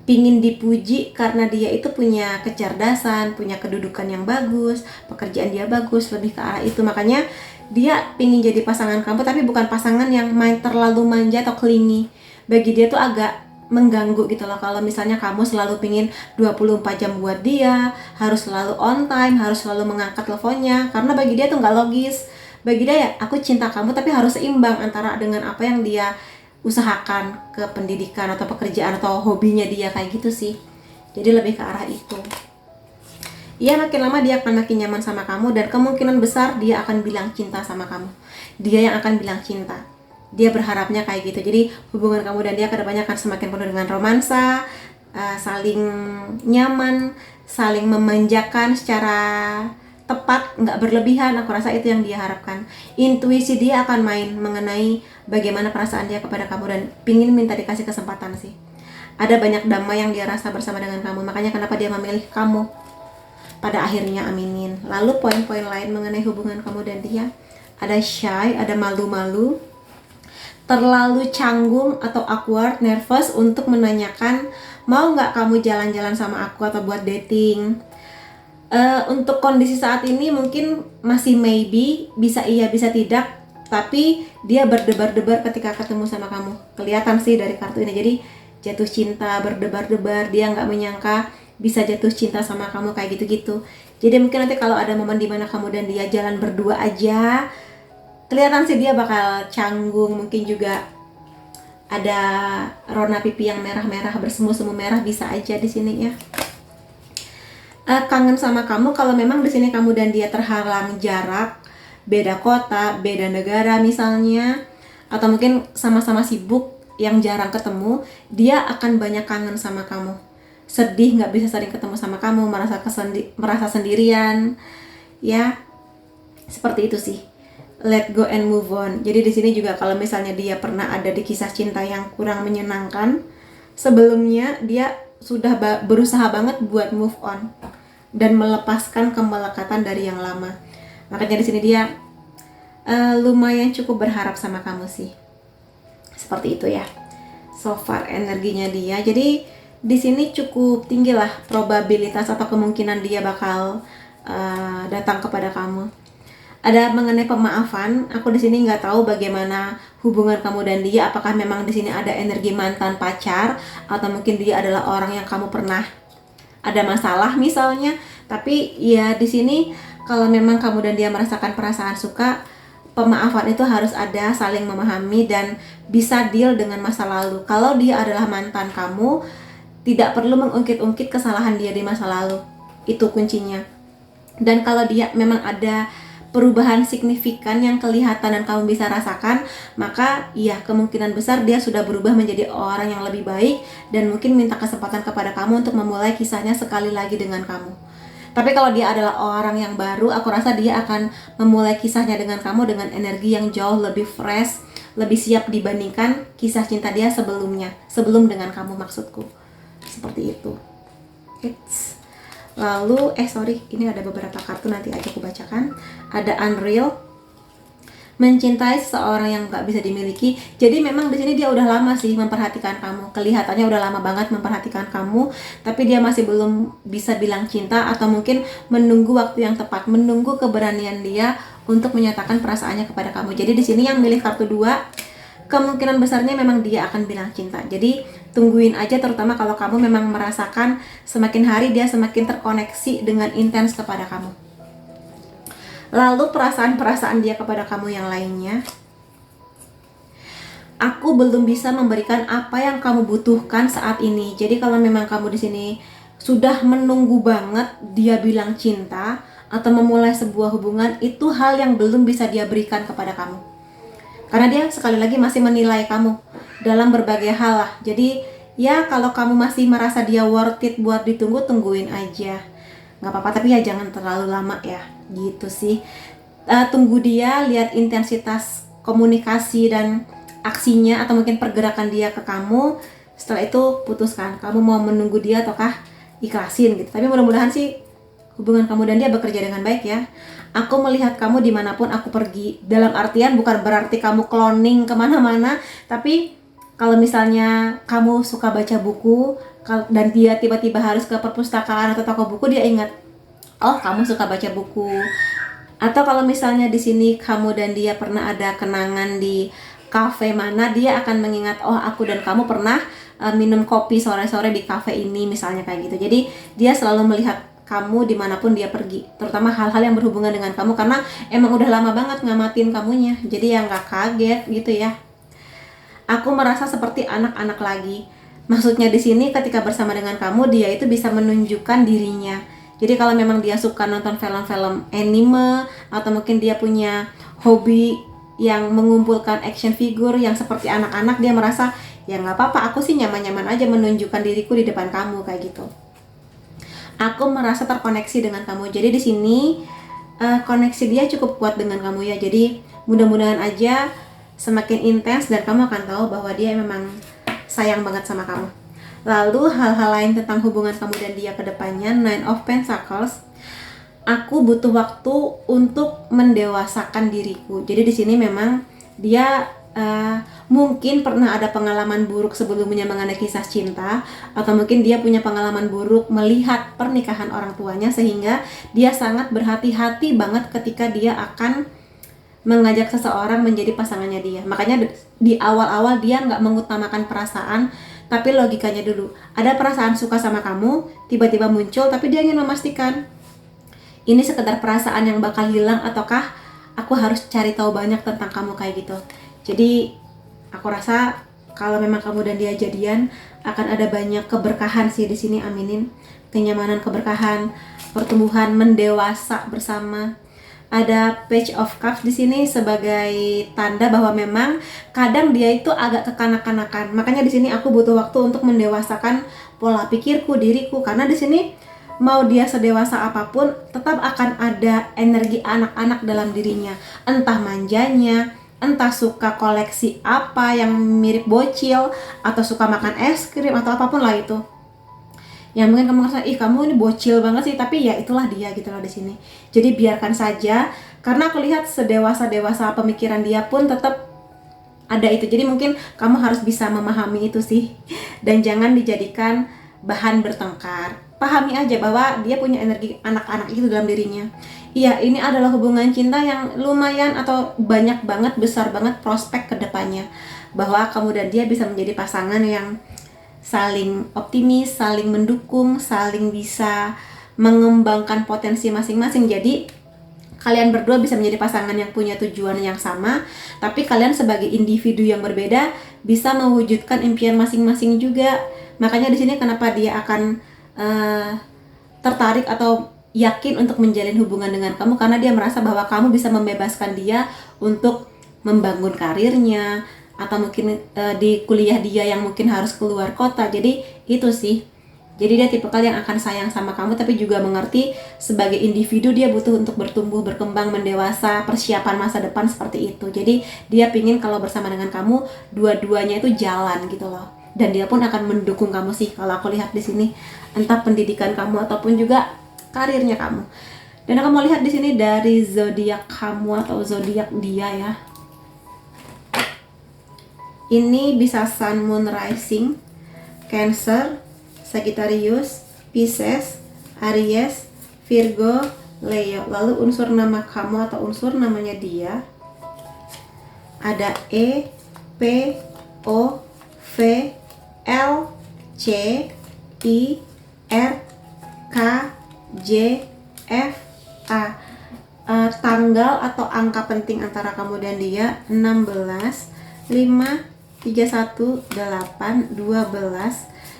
pingin dipuji karena dia itu punya kecerdasan, punya kedudukan yang bagus, pekerjaan dia bagus, lebih ke arah itu. Makanya dia pingin jadi pasangan kamu, tapi bukan pasangan yang terlalu manja atau clingy. Bagi dia tuh agak mengganggu gitu loh kalau misalnya kamu selalu pingin 24 jam buat dia, harus selalu on time, harus selalu mengangkat teleponnya, karena bagi dia tuh nggak logis. Bagi dia ya, aku cinta kamu tapi harus seimbang antara dengan apa yang dia usahakan ke pendidikan atau pekerjaan atau hobinya dia, kayak gitu sih. Jadi lebih ke arah itu. Iya, makin lama dia akan makin nyaman sama kamu dan kemungkinan besar dia akan bilang cinta sama kamu. Dia yang akan bilang cinta. Dia berharapnya kayak gitu. Jadi hubungan kamu dan dia kedepannya akan semakin penuh dengan romansa, saling nyaman, saling memanjakan secara tepat, nggak berlebihan. Aku rasa itu yang dia harapkan. Intuisi dia akan main mengenai bagaimana perasaan dia kepada kamu dan pingin minta dikasih kesempatan sih. Ada banyak damai yang dia rasa bersama dengan kamu, makanya kenapa dia memilih kamu pada akhirnya, aminin. Lalu poin-poin lain mengenai hubungan kamu dan dia, ada shy, ada malu-malu, terlalu canggung atau awkward, nervous untuk menanyakan mau nggak kamu jalan-jalan sama aku atau buat dating. Untuk kondisi saat ini mungkin masih maybe, bisa iya bisa tidak, tapi dia berdebar-debar ketika ketemu sama kamu. Kelihatan sih dari kartu ini. Jadi jatuh cinta, berdebar-debar, dia nggak menyangka bisa jatuh cinta sama kamu kayak gitu-gitu. Jadi mungkin nanti kalau ada momen dimana kamu dan dia jalan berdua aja, kelihatan sih dia bakal canggung, mungkin juga ada rona pipi yang merah-merah, bersemu-semu merah, bisa aja di sini ya. Kangen sama kamu kalau memang di sini kamu dan dia terhalang jarak, beda kota, beda negara misalnya, atau mungkin sama-sama sibuk yang jarang ketemu, dia akan banyak kangen sama kamu. Sedih nggak bisa sering ketemu sama kamu, merasa sendirian, ya seperti itu sih. Let go and move on. Jadi di sini juga kalau misalnya dia pernah ada di kisah cinta yang kurang menyenangkan sebelumnya, dia sudah berusaha banget buat move on dan melepaskan kemelekatan dari yang lama. Makanya di sini dia lumayan cukup berharap sama kamu sih. Seperti itu ya. So far energinya dia. Jadi di sini cukup tinggi lah probabilitas atau kemungkinan dia bakal datang kepada kamu. Ada mengenai pemaafan, aku di sini nggak tahu bagaimana hubungan kamu dan dia. Apakah memang di sini ada energi mantan pacar, atau mungkin dia adalah orang yang kamu pernah ada masalah misalnya. Tapi ya di sini kalau memang kamu dan dia merasakan perasaan suka, pemaafan itu harus ada, saling memahami dan bisa deal dengan masa lalu. Kalau dia adalah mantan kamu, tidak perlu mengungkit-ungkit kesalahan dia di masa lalu. Itu kuncinya. Dan kalau dia memang ada perubahan signifikan yang kelihatan dan kamu bisa rasakan, maka ya kemungkinan besar dia sudah berubah menjadi orang yang lebih baik dan mungkin minta kesempatan kepada kamu untuk memulai kisahnya sekali lagi dengan kamu. Tapi kalau dia adalah orang yang baru, aku rasa dia akan memulai kisahnya dengan kamu dengan energi yang jauh lebih fresh, lebih siap dibandingkan kisah cinta dia sebelumnya, sebelum dengan kamu maksudku. Seperti itu. Lalu, ini ada beberapa kartu, nanti aja aku bacakan. Ada Unreal. mencintai seseorang yang nggak bisa dimiliki. Jadi memang di sini dia udah lama sih memperhatikan kamu, kelihatannya udah lama banget memperhatikan kamu, tapi dia masih belum bisa bilang cinta, atau mungkin menunggu waktu yang tepat, menunggu keberanian dia untuk menyatakan perasaannya kepada kamu. Jadi di sini yang milih kartu 2, kemungkinan besarnya memang dia akan bilang cinta. Jadi tungguin aja, terutama kalau kamu memang merasakan semakin hari dia semakin terkoneksi dengan intens kepada kamu. Lalu perasaan-perasaan dia kepada kamu yang lainnya. Aku belum bisa memberikan apa yang kamu butuhkan saat ini. Jadi kalau memang kamu di sini sudah menunggu banget dia bilang cinta atau memulai sebuah hubungan, itu hal yang belum bisa dia berikan kepada kamu. Karena dia sekali lagi masih menilai kamu dalam berbagai hal lah. Jadi ya kalau kamu masih merasa dia worth it buat ditunggu, tungguin aja. Nggak apa-apa, tapi ya jangan terlalu lama ya, gitu sih. Tunggu dia, lihat intensitas komunikasi dan aksinya atau mungkin pergerakan dia ke kamu. Setelah itu putuskan kamu mau menunggu dia ataukah ikhlasin gitu. Tapi mudah-mudahan sih hubungan kamu dan dia bekerja dengan baik ya. Aku melihat kamu dimanapun aku pergi, dalam artian bukan berarti kamu cloning kemana-mana, tapi kalau misalnya kamu suka baca buku dan dia tiba-tiba harus ke perpustakaan atau toko buku, dia ingat, oh kamu suka baca buku. Atau kalau misalnya di sini kamu dan dia pernah ada kenangan di kafe mana, dia akan mengingat, oh aku dan kamu pernah minum kopi sore-sore di kafe ini, misalnya kayak gitu. Jadi dia selalu melihat kamu dimanapun dia pergi, terutama hal-hal yang berhubungan dengan kamu, karena emang udah lama banget ngamatin kamunya. Jadi ya nggak kaget gitu ya. Aku merasa seperti anak-anak lagi. Maksudnya di sini ketika bersama dengan kamu, dia itu bisa menunjukkan dirinya. Jadi kalau memang dia suka nonton film-film anime, atau mungkin dia punya hobi yang mengumpulkan action figure yang seperti anak-anak, dia merasa ya nggak apa-apa, aku sih nyaman-nyaman aja menunjukkan diriku di depan kamu kayak gitu. Aku merasa terkoneksi dengan kamu. Jadi di sini koneksi dia cukup kuat dengan kamu ya. Jadi mudah-mudahan aja semakin intens dan kamu akan tahu bahwa dia memang sayang banget sama kamu. Lalu hal-hal lain tentang hubungan kamu dan dia ke depannya, 9 of Pentacles. Aku butuh waktu untuk mendewasakan diriku. Jadi di sini memang dia mungkin pernah ada pengalaman buruk sebelumnya mengenai kisah cinta, atau mungkin dia punya pengalaman buruk melihat pernikahan orang tuanya, sehingga dia sangat berhati-hati banget ketika dia akan mengajak seseorang menjadi pasangannya dia. Makanya di awal-awal dia nggak mengutamakan perasaan, tapi logikanya dulu. Ada perasaan suka sama kamu, tiba-tiba muncul, tapi dia ingin memastikan ini sekedar perasaan yang bakal hilang, ataukah aku harus cari tahu banyak tentang kamu kayak gitu. Jadi aku rasa kalau memang kamu dan dia jadian, akan ada banyak keberkahan sih di sini, aminin. Kenyamanan, keberkahan, pertumbuhan, mendewasa bersama. Ada Page of Cups di sini sebagai tanda bahwa memang kadang dia itu agak kekanak-kanakan. Makanya di sini aku butuh waktu untuk mendewasakan pola pikirku, diriku, karena di sini mau dia sedewasa apapun, tetap akan ada energi anak-anak dalam dirinya. Entah manjanya, entah suka koleksi apa yang mirip bocil, atau suka makan es krim, atau apapun lah itu. Yang mungkin kamu ngerasa, ih kamu ini bocil banget sih, tapi ya itulah dia gitu loh di sini. Jadi biarkan saja, karena aku lihat sedewasa-dewasa pemikiran dia pun tetap ada itu. Jadi mungkin kamu harus bisa memahami itu sih, dan jangan dijadikan bahan bertengkar. Pahami aja bahwa dia punya energi anak-anak itu dalam dirinya. Iya, ini adalah hubungan cinta yang lumayan atau banyak banget, besar banget prospek kedepannya. Bahwa kamu dan dia bisa menjadi pasangan yang saling optimis, saling mendukung, saling bisa mengembangkan potensi masing-masing. Jadi kalian berdua bisa menjadi pasangan yang punya tujuan yang sama, tapi kalian sebagai individu yang berbeda bisa mewujudkan impian masing-masing juga. Makanya di sini kenapa dia akan tertarik atau yakin untuk menjalin hubungan dengan kamu, karena dia merasa bahwa kamu bisa membebaskan dia untuk membangun karirnya, atau mungkin di kuliah dia yang mungkin harus keluar kota. Jadi itu sih. Jadi dia tipikal yang akan sayang sama kamu, tapi juga mengerti sebagai individu dia butuh untuk bertumbuh, berkembang, mendewasa, persiapan masa depan seperti itu. Jadi dia pingin kalau bersama dengan kamu, dua-duanya itu jalan gitu loh. Dan dia pun akan mendukung kamu sih kalau aku lihat di sini, entah pendidikan kamu ataupun juga karirnya kamu. Dan aku mau lihat di sini dari zodiak kamu atau zodiak dia ya. Ini bisa Sun, Moon, Rising, Cancer, Sagittarius, Pisces, Aries, Virgo, Leo. Lalu unsur nama kamu atau unsur namanya dia ada E, P, O, V, L, C, I, R, K, J, F, A. Tanggal atau angka penting antara kamu dan dia 16, 5, 31, 8, 12,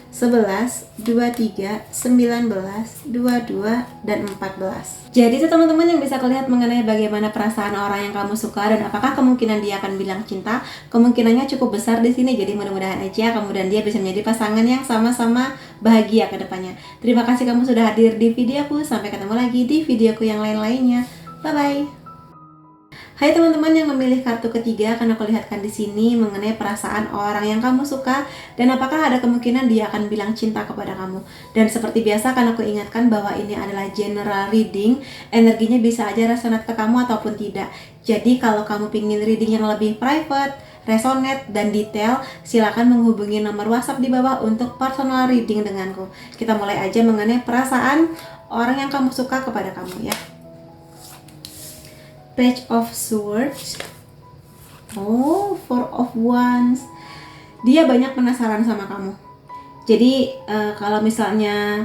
11, 23, 19, 22, dan 14. Jadi itu teman-teman yang bisa kulihat mengenai bagaimana perasaan orang yang kamu suka dan apakah kemungkinan dia akan bilang cinta. Kemungkinannya cukup besar di sini. Jadi mudah-mudahan aja kamu dan dia bisa menjadi pasangan yang sama-sama bahagia ke depannya. Terima kasih kamu sudah hadir di videoku. Sampai ketemu lagi di videoku yang lain-lainnya. Bye-bye. Hai teman-teman yang memilih kartu ketiga, akan aku lihatkan di sini mengenai perasaan orang yang kamu suka dan apakah ada kemungkinan dia akan bilang cinta kepada kamu. Dan seperti biasa akan aku ingatkan bahwa ini adalah general reading, energinya bisa aja resonate ke kamu ataupun tidak. Jadi kalau kamu pingin reading yang lebih private, resonate, dan detail, silakan menghubungi nomor WhatsApp di bawah untuk personal reading denganku. Kita mulai aja mengenai perasaan orang yang kamu suka kepada kamu ya. Page of Swords. Oh, Four of Wands. Dia banyak penasaran sama kamu. Jadi kalau misalnya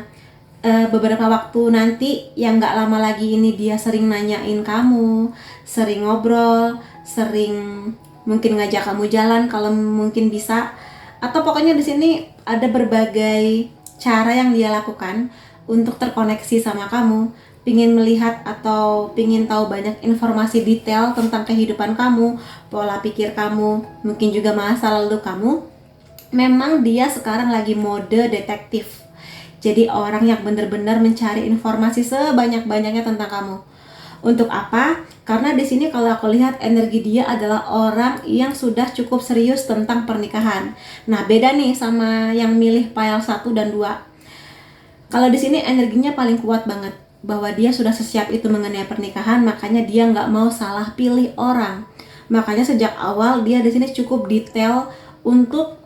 beberapa waktu nanti yang gak lama lagi ini dia sering nanyain kamu, sering ngobrol, sering mungkin ngajak kamu jalan kalau mungkin bisa, atau pokoknya di sini ada berbagai cara yang dia lakukan untuk terkoneksi sama kamu. Pingin melihat atau pingin tahu banyak informasi detail tentang kehidupan kamu, pola pikir kamu, mungkin juga masa lalu kamu. Memang dia sekarang lagi mode detektif. Jadi orang yang benar-benar mencari informasi sebanyak-banyaknya tentang kamu. Untuk apa? Karena di sini kalau aku lihat energi dia adalah orang yang sudah cukup serius tentang pernikahan. Nah, beda nih sama yang milih pile 1 dan 2. Kalau di sini energinya paling kuat banget, bahwa dia sudah sesiap itu mengenai pernikahan, makanya dia nggak mau salah pilih orang. Makanya sejak awal dia di sini cukup detail untuk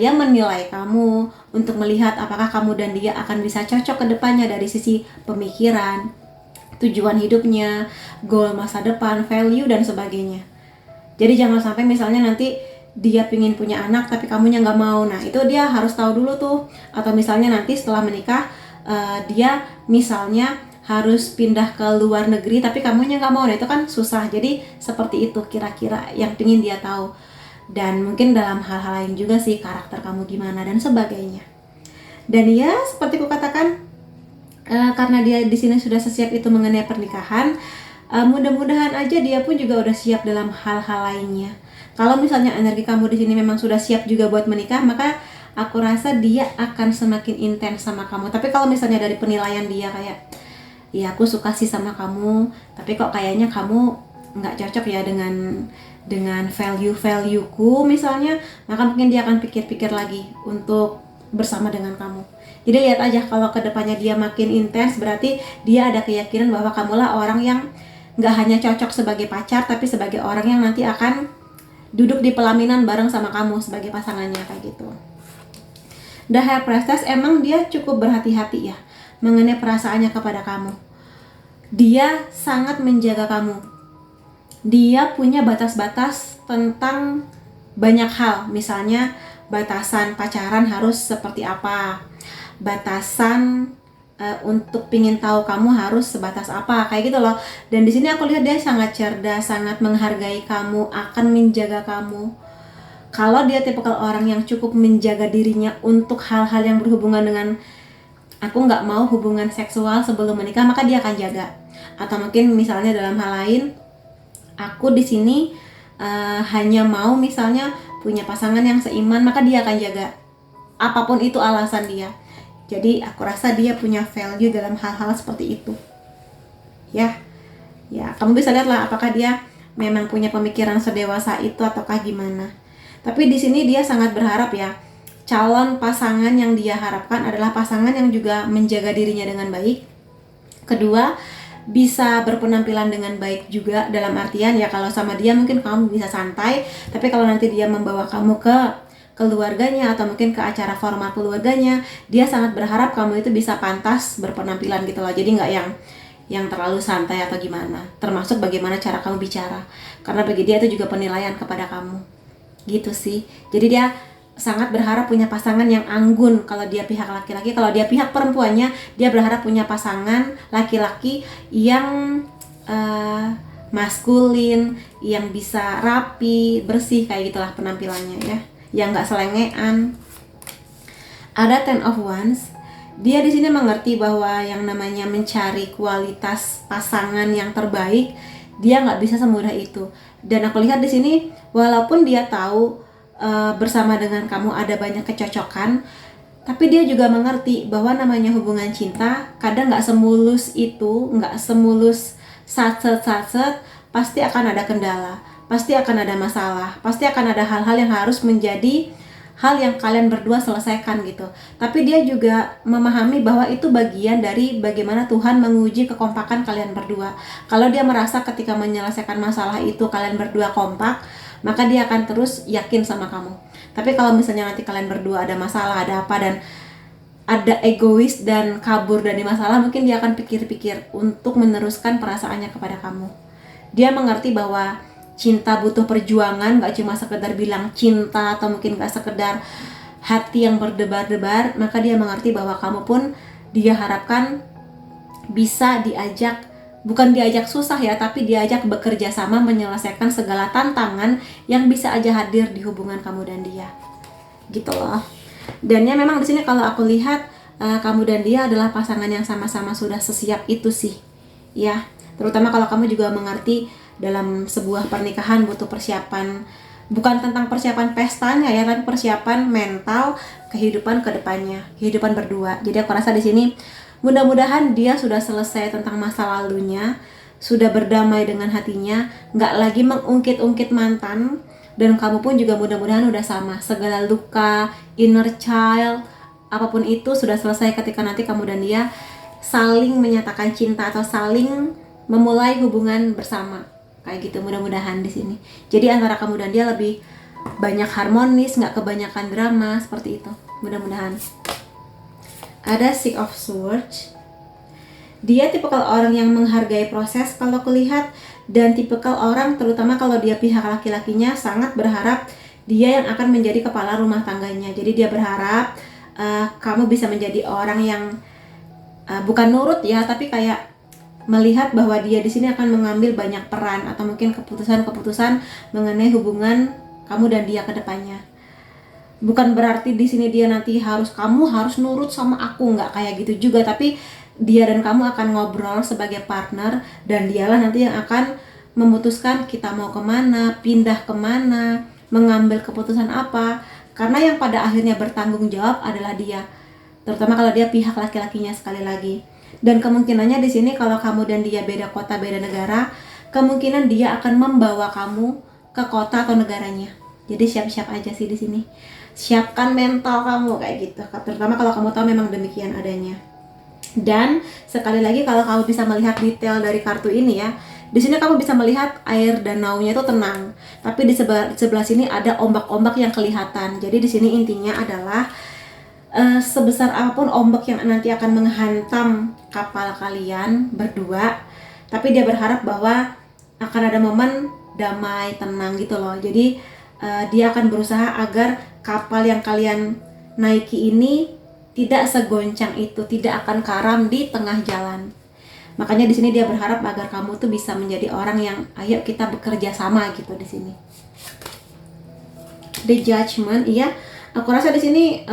ya menilai kamu, untuk melihat apakah kamu dan dia akan bisa cocok ke depannya dari sisi pemikiran, tujuan hidupnya, goal masa depan, value, dan sebagainya. Jadi jangan sampai misalnya nanti dia pingin punya anak tapi kamunya nggak mau. Nah itu dia harus tahu dulu tuh. Atau misalnya nanti setelah menikah dia misalnya harus pindah ke luar negeri tapi kamunya nggak mau, nah itu kan susah. Jadi seperti itu kira-kira yang pingin dia tahu. Dan mungkin dalam hal-hal lain juga sih, karakter kamu gimana dan sebagainya. Dan ya seperti ku katakan, karena dia di sini sudah sesiap itu mengenai pernikahan, mudah-mudahan aja dia pun juga udah siap dalam hal-hal lainnya. Kalau misalnya energi kamu di sini memang sudah siap juga buat menikah, maka aku rasa dia akan semakin intens sama kamu. Tapi kalau misalnya dari penilaian dia kayak, ya aku suka sih sama kamu, tapi kok kayaknya kamu nggak cocok ya dengan value-valueku misalnya, maka mungkin dia akan pikir-pikir lagi untuk bersama dengan kamu. Jadi lihat aja, kalau kedepannya dia makin intens, berarti dia ada keyakinan bahwa kamulah orang yang nggak hanya cocok sebagai pacar, tapi sebagai orang yang nanti akan duduk di pelaminan bareng sama kamu sebagai pasangannya, kayak gitu. The High Priestess, emang dia cukup berhati-hati ya mengenai perasaannya kepada kamu. Dia sangat menjaga kamu. Dia punya batas-batas tentang banyak hal. Misalnya batasan pacaran harus seperti apa, batasan untuk pingin tahu kamu harus sebatas apa, kayak gitu loh. Dan di sini aku lihat dia sangat cerdas, sangat menghargai kamu, akan menjaga kamu. Kalau dia tipikal orang yang cukup menjaga dirinya untuk hal-hal yang berhubungan dengan aku nggak mau hubungan seksual sebelum menikah, maka dia akan jaga. Atau mungkin misalnya dalam hal lain, aku di sini hanya mau misalnya punya pasangan yang seiman, maka dia akan jaga. Apapun itu alasan dia. Jadi aku rasa dia punya value dalam hal-hal seperti itu. Ya, kamu bisa lihatlah apakah dia memang punya pemikiran sedewasa itu ataukah gimana. Tapi di sini dia sangat berharap ya, calon pasangan yang dia harapkan adalah pasangan yang juga menjaga dirinya dengan baik. Kedua, bisa berpenampilan dengan baik juga, dalam artian ya kalau sama dia mungkin kamu bisa santai, tapi kalau nanti dia membawa kamu ke keluarganya atau mungkin ke acara formal keluarganya, dia sangat berharap kamu itu bisa pantas berpenampilan gitu loh. Jadi nggak yang terlalu santai atau gimana, termasuk bagaimana cara kamu bicara, karena bagi dia itu juga penilaian kepada kamu gitu sih. Jadi dia sangat berharap punya pasangan yang anggun kalau dia pihak laki-laki. Kalau dia pihak perempuannya, dia berharap punya pasangan laki-laki yang maskulin, yang bisa rapi, bersih, kayak gitulah penampilannya ya, yang nggak selengean. Ada Ten of Wands. Dia di sini mengerti bahwa yang namanya mencari kualitas pasangan yang terbaik, dia nggak bisa semudah itu. Dan aku lihat di sini, walaupun dia tahu bersama dengan kamu ada banyak kecocokan, tapi dia juga mengerti bahwa namanya hubungan cinta kadang nggak semulus itu, nggak semulus satset, pasti akan ada kendala, pasti akan ada masalah, pasti akan ada hal-hal yang harus menjadi hal yang kalian berdua selesaikan gitu. Tapi dia juga memahami bahwa itu bagian dari bagaimana Tuhan menguji kekompakan kalian berdua. Kalau dia merasa ketika menyelesaikan masalah itu kalian berdua kompak, maka dia akan terus yakin sama kamu. Tapi kalau misalnya nanti kalian berdua ada masalah, ada apa, dan ada egois dan kabur dari masalah, mungkin dia akan pikir-pikir untuk meneruskan perasaannya kepada kamu. Dia mengerti bahwa cinta butuh perjuangan, gak cuma sekedar bilang cinta atau mungkin gak sekedar hati yang berdebar-debar. Maka dia mengerti bahwa kamu pun dia harapkan bisa bukan diajak susah ya, tapi diajak bekerja sama menyelesaikan segala tantangan yang bisa aja hadir di hubungan kamu dan dia gitu loh. Dan ya memang di sini kalau aku lihat kamu dan dia adalah pasangan yang sama-sama sudah sesiap itu sih ya. Terutama kalau kamu juga mengerti dalam sebuah pernikahan butuh persiapan, bukan tentang persiapan pestanya ya, tapi persiapan mental kehidupan kedepannya, kehidupan berdua. Jadi aku rasa di sini mudah-mudahan dia sudah selesai tentang masa lalunya, sudah berdamai dengan hatinya, nggak lagi mengungkit-ungkit mantan. Dan kamu pun juga mudah-mudahan udah sama, segala luka, inner child, apapun itu sudah selesai ketika nanti kamu dan dia saling menyatakan cinta atau saling memulai hubungan bersama. Kayak gitu mudah-mudahan di sini. Jadi antara kamu dan dia lebih banyak harmonis, nggak kebanyakan drama seperti itu. Mudah-mudahan. Ada Six of Swords. Dia tipikal orang yang menghargai proses kalau kulihat, dan tipikal orang terutama kalau dia pihak laki-lakinya sangat berharap dia yang akan menjadi kepala rumah tangganya. Jadi dia berharap kamu bisa menjadi orang yang bukan nurut ya, tapi kayak melihat bahwa dia di sini akan mengambil banyak peran atau mungkin keputusan-keputusan mengenai hubungan kamu dan dia ke depannya. Bukan berarti di sini dia nanti kamu harus nurut sama aku, nggak kayak gitu juga, tapi dia dan kamu akan ngobrol sebagai partner, dan dialah nanti yang akan memutuskan kita mau kemana, pindah kemana, mengambil keputusan apa, karena yang pada akhirnya bertanggung jawab adalah dia, terutama kalau dia pihak laki-lakinya sekali lagi. Dan kemungkinannya di sini kalau kamu dan dia beda kota, beda negara, kemungkinan dia akan membawa kamu ke kota atau negaranya. Jadi siap-siap aja sih di sini. Siapkan mental kamu kayak gitu. Terutama kalau kamu tahu memang demikian adanya. Dan sekali lagi kalau kamu bisa melihat detail dari kartu ini ya, di sini kamu bisa melihat air danaunya itu tenang, tapi di sebelah sini ada ombak-ombak yang kelihatan. Jadi di sini intinya adalah sebesar apapun ombak yang nanti akan menghantam kapal kalian berdua, tapi dia berharap bahwa akan ada momen damai, tenang gitu loh. Jadi dia akan berusaha agar kapal yang kalian naiki ini tidak segoncang itu, tidak akan karam di tengah jalan. Makanya di sini dia berharap agar kamu tuh bisa menjadi orang yang ayo kita bekerja sama gitu di sini. The Judgment, iya, aku rasa di sini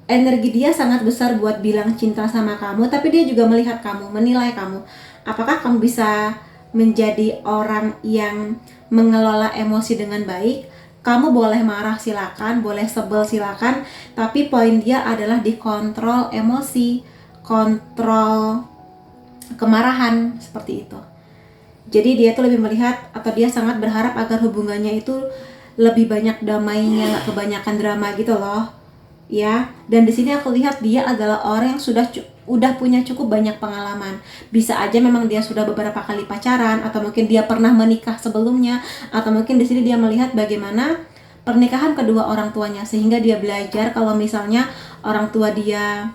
energi dia sangat besar buat bilang cinta sama kamu, tapi dia juga melihat kamu, menilai kamu. Apakah kamu bisa menjadi orang yang mengelola emosi dengan baik? Kamu boleh marah silakan, boleh sebel silakan, tapi poin dia adalah dikontrol emosi, kontrol kemarahan seperti itu. Jadi dia tuh lebih melihat atau dia sangat berharap agar hubungannya itu lebih banyak damainya, nggak kebanyakan drama gitu loh. Ya, dan di sini aku lihat dia adalah orang yang sudah udah punya cukup banyak pengalaman. Bisa aja memang dia sudah beberapa kali pacaran, atau mungkin dia pernah menikah sebelumnya, atau mungkin di sini dia melihat bagaimana pernikahan kedua orang tuanya, sehingga dia belajar kalau misalnya orang tua dia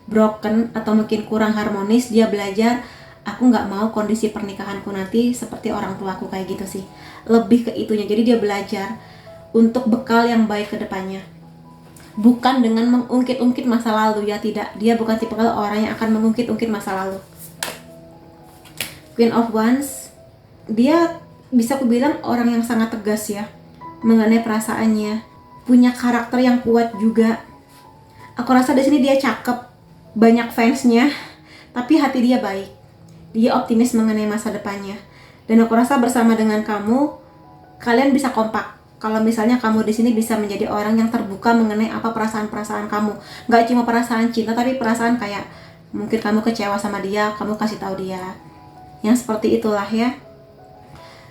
broken atau mungkin kurang harmonis, dia belajar, aku nggak mau kondisi pernikahanku nanti seperti orang tuaku kayak gitu sih. Lebih ke itunya. Jadi dia belajar untuk bekal yang baik ke depannya. Bukan dengan mengungkit-ungkit masa lalu, ya tidak. Dia bukan tipe orang yang akan mengungkit-ungkit masa lalu. Queen of Wands, dia bisa aku bilang orang yang sangat tegas ya mengenai perasaannya, punya karakter yang kuat juga. Aku rasa di sini dia cakep, banyak fansnya, tapi hati dia baik. Dia optimis mengenai masa depannya. Dan aku rasa bersama dengan kamu, kalian bisa kompak. Kalau misalnya kamu di sini bisa menjadi orang yang terbuka mengenai apa perasaan-perasaan kamu. Nggak cuma perasaan cinta, tapi perasaan kayak mungkin kamu kecewa sama dia, kamu kasih tahu dia. Yang seperti itulah ya.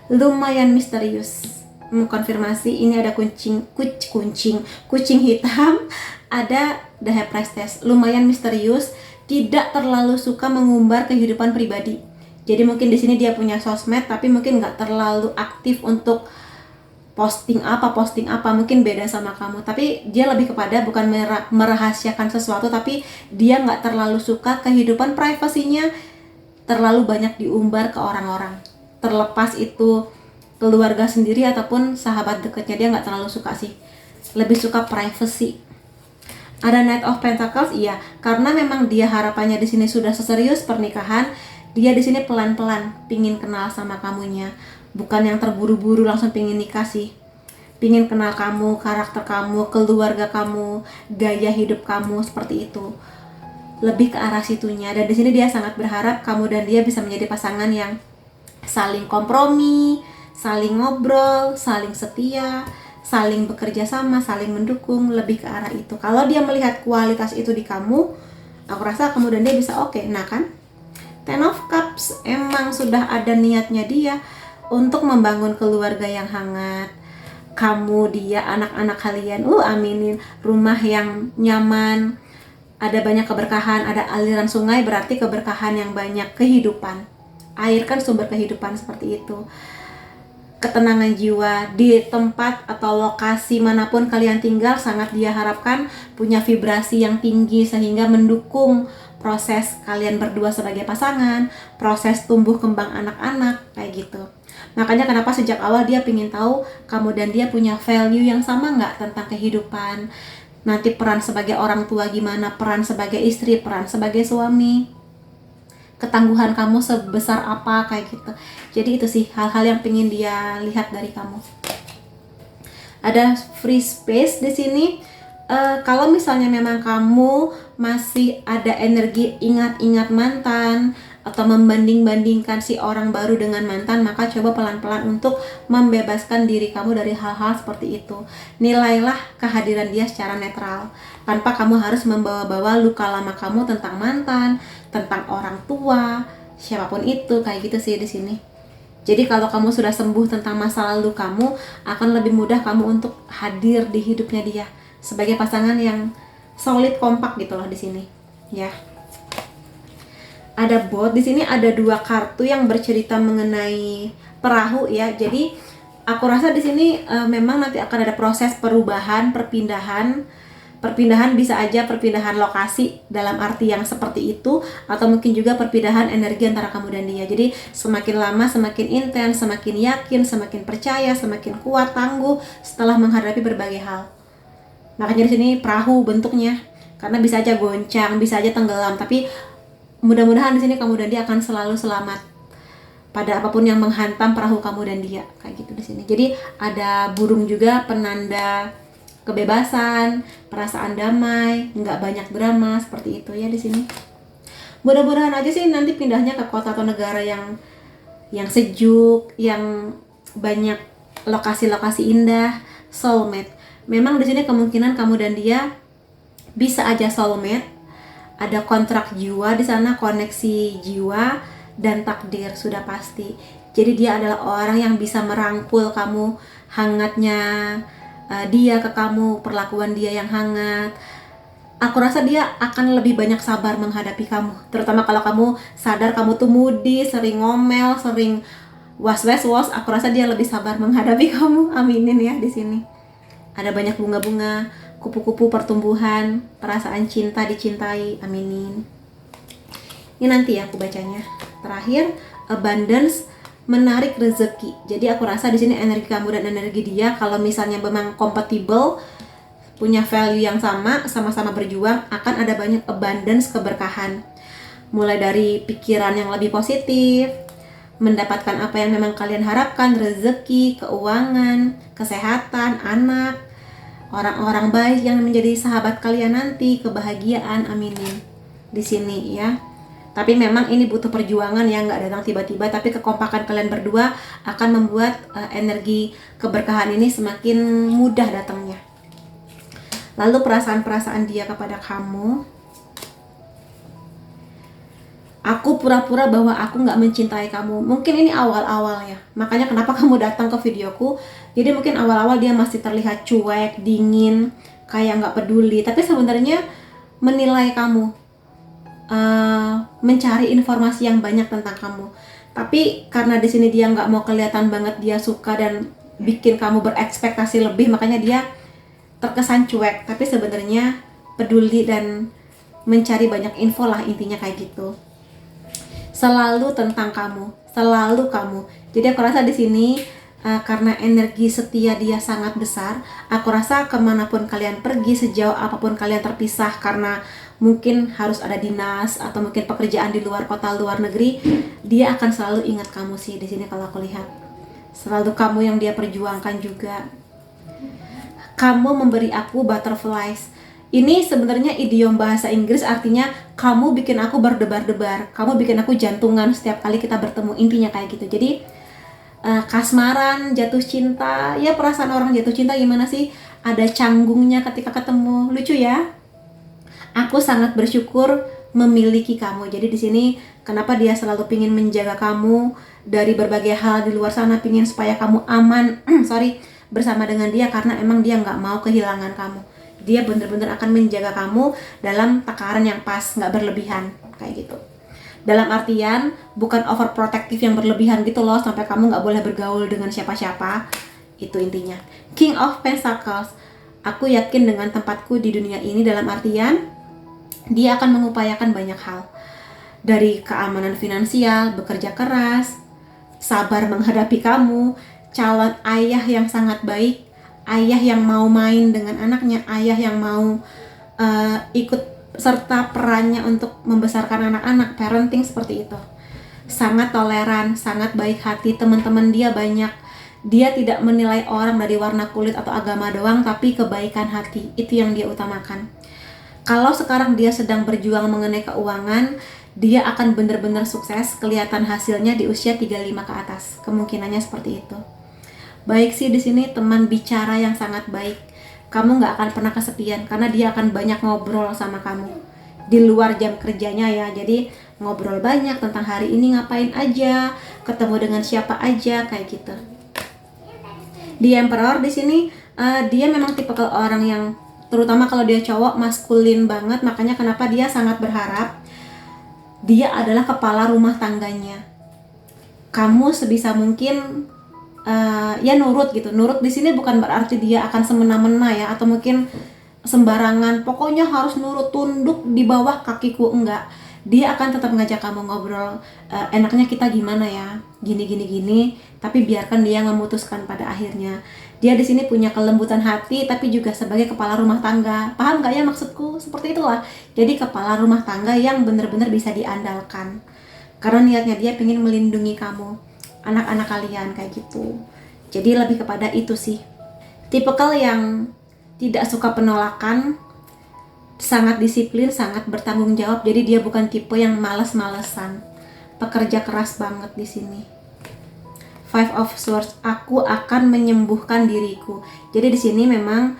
Lumayan misterius. Konfirmasi, ini ada kucing hitam, ada The High Priestess. Lumayan misterius, tidak terlalu suka mengumbar kehidupan pribadi. Jadi mungkin di sini dia punya sosmed, tapi mungkin nggak terlalu aktif untuk posting apa, mungkin beda sama kamu. Tapi dia lebih kepada bukan merahasiakan sesuatu, tapi dia nggak terlalu suka kehidupan privasinya terlalu banyak diumbar ke orang-orang. Terlepas itu keluarga sendiri ataupun sahabat dekatnya, dia nggak terlalu suka sih. Lebih suka privacy. Ada Knight of Pentacles, iya, karena memang dia harapannya di sini sudah seserius pernikahan. Dia di sini pelan-pelan pingin kenal sama kamunya. Bukan yang terburu-buru langsung pingin nikah sih. Pingin kenal kamu, karakter kamu, keluarga kamu, gaya hidup kamu, seperti itu. Lebih ke arah situnya. Dan di sini dia sangat berharap kamu dan dia bisa menjadi pasangan yang saling kompromi, saling ngobrol, saling setia, saling bekerja sama, saling mendukung. Lebih ke arah itu. Kalau dia melihat kualitas itu di kamu, aku rasa kamu dan dia bisa oke. Nah kan, Ten of Cups emang sudah ada niatnya dia untuk membangun keluarga yang hangat. Kamu, dia, anak-anak kalian, aminin, rumah yang nyaman, ada banyak keberkahan, ada aliran sungai, berarti keberkahan yang banyak, kehidupan. Air kan sumber kehidupan, seperti itu. Ketenangan jiwa di tempat atau lokasi manapun kalian tinggal, sangat dia harapkan punya vibrasi yang tinggi sehingga mendukung proses kalian berdua sebagai pasangan, proses tumbuh kembang anak-anak, kayak gitu. Makanya kenapa sejak awal dia pingin tahu kamu dan dia punya value yang sama nggak tentang kehidupan. Nanti peran sebagai orang tua gimana, peran sebagai istri, peran sebagai suami, ketangguhan kamu sebesar apa, kayak gitu. Jadi itu sih hal-hal yang pingin dia lihat dari kamu. Ada free space di sini. Kalau misalnya memang kamu masih ada energi ingat-ingat mantan atau membanding-bandingkan si orang baru dengan mantan, maka coba pelan-pelan untuk membebaskan diri kamu dari hal-hal seperti itu. Nilailah kehadiran dia secara netral, tanpa kamu harus membawa-bawa luka lama kamu tentang mantan, tentang orang tua, siapapun itu, kayak gitu sih di sini. Jadi kalau kamu sudah sembuh tentang masa lalu kamu, akan lebih mudah kamu untuk hadir di hidupnya dia sebagai pasangan yang solid, kompak gitu loh di sini, ya. Ada Boat di sini, ada 2 kartu yang bercerita mengenai perahu ya. Jadi aku rasa di sini memang nanti akan ada proses perubahan, perpindahan bisa aja perpindahan lokasi dalam arti yang seperti itu, atau mungkin juga perpindahan energi antara kamu dan dia. Jadi semakin lama semakin intens, semakin yakin, semakin percaya, semakin kuat, tangguh setelah menghadapi berbagai hal. Makanya di sini perahu bentuknya, karena bisa aja goncang, bisa aja tenggelam, tapi mudah-mudahan di sini kamu dan dia akan selalu selamat pada apapun yang menghantam perahu kamu dan dia, kayak gitu di sini. Jadi ada burung juga, penanda kebebasan, perasaan damai, nggak banyak drama, seperti itu ya di sini. Mudah-mudahan aja sih nanti pindahnya ke kota atau negara yang sejuk, yang banyak lokasi-lokasi indah, soulmate. Memang di sini kemungkinan kamu dan dia bisa aja soulmate, ada kontrak jiwa di sana, koneksi jiwa dan takdir sudah pasti. Jadi dia adalah orang yang bisa merangkul kamu, hangatnya dia ke kamu, perlakuan dia yang hangat, Aku rasa dia akan lebih banyak sabar menghadapi kamu. Terutama kalau kamu sadar kamu tuh moody, sering ngomel, sering was-was, aku rasa dia lebih sabar menghadapi kamu. Aminin ya di sini. Ada banyak bunga-bunga, kupu-kupu pertumbuhan, perasaan cinta dicintai. Aminin. Ini nanti ya aku bacanya. Terakhir, abundance, menarik rezeki. Jadi aku rasa di sini energi kamu dan energi dia kalau misalnya memang compatible, punya value yang sama, sama-sama berjuang, akan ada banyak abundance, keberkahan. Mulai dari pikiran yang lebih positif, mendapatkan apa yang memang kalian harapkan, rezeki, keuangan, kesehatan, anak, orang-orang baik yang menjadi sahabat kalian nanti, kebahagiaan. Aminin di sini ya. Tapi memang ini butuh perjuangan yang nggak datang tiba-tiba, tapi kekompakan kalian berdua akan membuat energi keberkahan ini semakin mudah datangnya. Lalu perasaan-perasaan dia kepada kamu. Aku pura-pura bahwa aku nggak mencintai kamu. Mungkin ini awal-awal ya. Makanya kenapa kamu datang ke videoku. Jadi mungkin awal-awal dia masih terlihat cuek, dingin, kayak nggak peduli. Tapi sebenarnya menilai kamu, mencari informasi yang banyak tentang kamu. Tapi karena di sini dia nggak mau kelihatan banget dia suka dan bikin kamu berekspektasi lebih, makanya dia terkesan cuek. Tapi sebenarnya peduli dan mencari banyak info lah, intinya kayak gitu. Selalu tentang kamu, selalu kamu. Jadi aku rasa di sini karena energi setia dia sangat besar, aku rasa kemanapun kalian pergi, sejauh apapun kalian terpisah karena mungkin harus ada dinas atau mungkin pekerjaan di luar kota, luar negeri, dia akan selalu ingat kamu sih di sini kalau aku lihat. Selalu kamu yang dia perjuangkan juga. Kamu memberi aku butterflies. Ini sebenarnya idiom bahasa Inggris, artinya kamu bikin aku berdebar-debar, kamu bikin aku jantungan setiap kali kita bertemu, intinya kayak gitu. Jadi kasmaran, jatuh cinta, ya perasaan orang jatuh cinta gimana sih? Ada canggungnya ketika ketemu, lucu ya. Aku sangat bersyukur memiliki kamu. Jadi di sini kenapa dia selalu pingin menjaga kamu dari berbagai hal di luar sana, pingin supaya kamu aman, bersama dengan dia, karena emang dia nggak mau kehilangan kamu. Dia bener-bener akan menjaga kamu dalam takaran yang pas, nggak berlebihan kayak gitu. Dalam artian bukan overprotective yang berlebihan gitu loh, sampai kamu nggak boleh bergaul dengan siapa-siapa. Itu intinya. King of Pentacles, aku yakin dengan tempatku di dunia ini, dalam artian dia akan mengupayakan banyak hal. Dari keamanan finansial, bekerja keras, sabar menghadapi kamu, calon ayah yang sangat baik, ayah yang mau main dengan anaknya, ayah yang mau ikut serta perannya untuk membesarkan anak-anak, parenting seperti itu. Sangat toleran, sangat baik hati, teman-teman dia banyak. Dia tidak menilai orang dari warna kulit atau agama doang, tapi kebaikan hati, itu yang dia utamakan. Kalau sekarang dia sedang berjuang mengenai keuangan, dia akan benar-benar sukses, kelihatan hasilnya di usia 35 ke atas. Kemungkinannya seperti itu. Baik sih di sini teman bicara yang sangat baik. Kamu nggak akan pernah kesepian karena dia akan banyak ngobrol sama kamu di luar jam kerjanya ya. Jadi ngobrol banyak tentang hari ini ngapain aja, ketemu dengan siapa aja kayak gitu. Di Emperor di sini dia memang tipe orang yang, terutama kalau dia cowok, maskulin banget. Makanya kenapa dia sangat berharap dia adalah kepala rumah tangganya. Kamu sebisa mungkin ya nurut gitu. Nurut di sini bukan berarti dia akan semena-mena ya, atau mungkin sembarangan pokoknya harus nurut tunduk di bawah kakiku, enggak. Dia akan tetap ngajak kamu ngobrol, enaknya kita gimana ya, gini, tapi biarkan dia memutuskan pada akhirnya. Dia di sini punya kelembutan hati, tapi juga sebagai kepala rumah tangga. Paham gak ya maksudku? Seperti itulah. Jadi kepala rumah tangga yang benar-benar bisa diandalkan. Karena niatnya dia pengen melindungi kamu, anak-anak kalian kayak gitu. Jadi lebih kepada itu sih. Tipikal yang tidak suka penolakan, sangat disiplin, sangat bertanggung jawab. Jadi dia bukan tipe yang malas-malesan. Pekerja keras banget di sini. Five of Swords, aku akan menyembuhkan diriku. Jadi di sini memang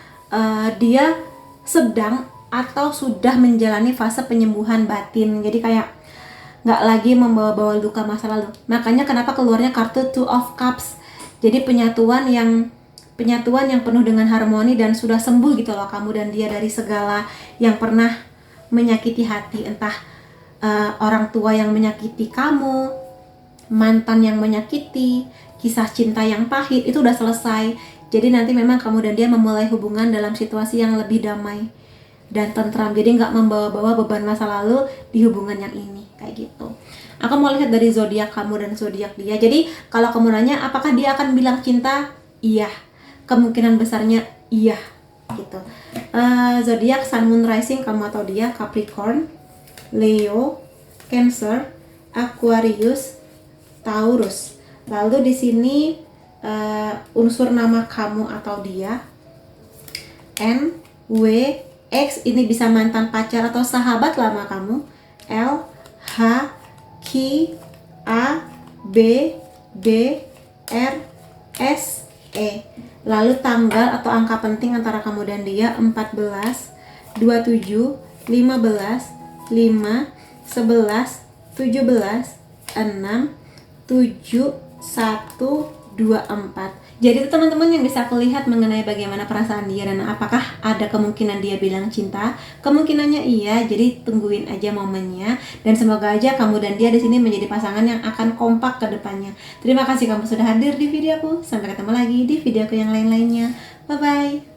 dia sedang atau sudah menjalani fase penyembuhan batin. Jadi kayak nggak lagi membawa-bawa luka masa lalu. Makanya kenapa keluarnya kartu Two of Cups. Jadi penyatuan yang penyatuan yang penuh dengan harmoni dan sudah sembuh gitu loh kamu dan dia dari segala yang pernah menyakiti hati, entah orang tua yang menyakiti kamu, mantan yang menyakiti, kisah cinta yang pahit, itu udah selesai. Jadi nanti memang kamu dan dia memulai hubungan dalam situasi yang lebih damai dan tentram. Jadi nggak membawa-bawa beban masa lalu di hubungan yang ini, kayak gitu. Aku mau lihat dari zodiak kamu dan zodiak dia. Jadi kalau kamu nanya apakah dia akan bilang cinta, iya. Kemungkinan besarnya iya, gitu. Zodiak Sun Moon Rising kamu atau dia Capricorn, Leo, Cancer, Aquarius, Taurus. Lalu di sini unsur nama kamu atau dia N, W, X, ini bisa mantan pacar atau sahabat lama kamu, L, H, Q, A, B, D, R, S, E. Lalu tanggal atau angka penting antara kamu dan dia 14, 27, 15, 5, 11, 17, 6, 7, 1, 24. Jadi itu teman-teman yang bisa aku lihat mengenai bagaimana perasaan dia dan apakah ada kemungkinan dia bilang cinta. Kemungkinannya iya, jadi tungguin aja momennya dan semoga aja kamu dan dia di sini menjadi pasangan yang akan kompak ke depannya. Terima kasih kamu sudah hadir di videoku. Sampai ketemu lagi di videoku yang lain-lainnya. Bye bye.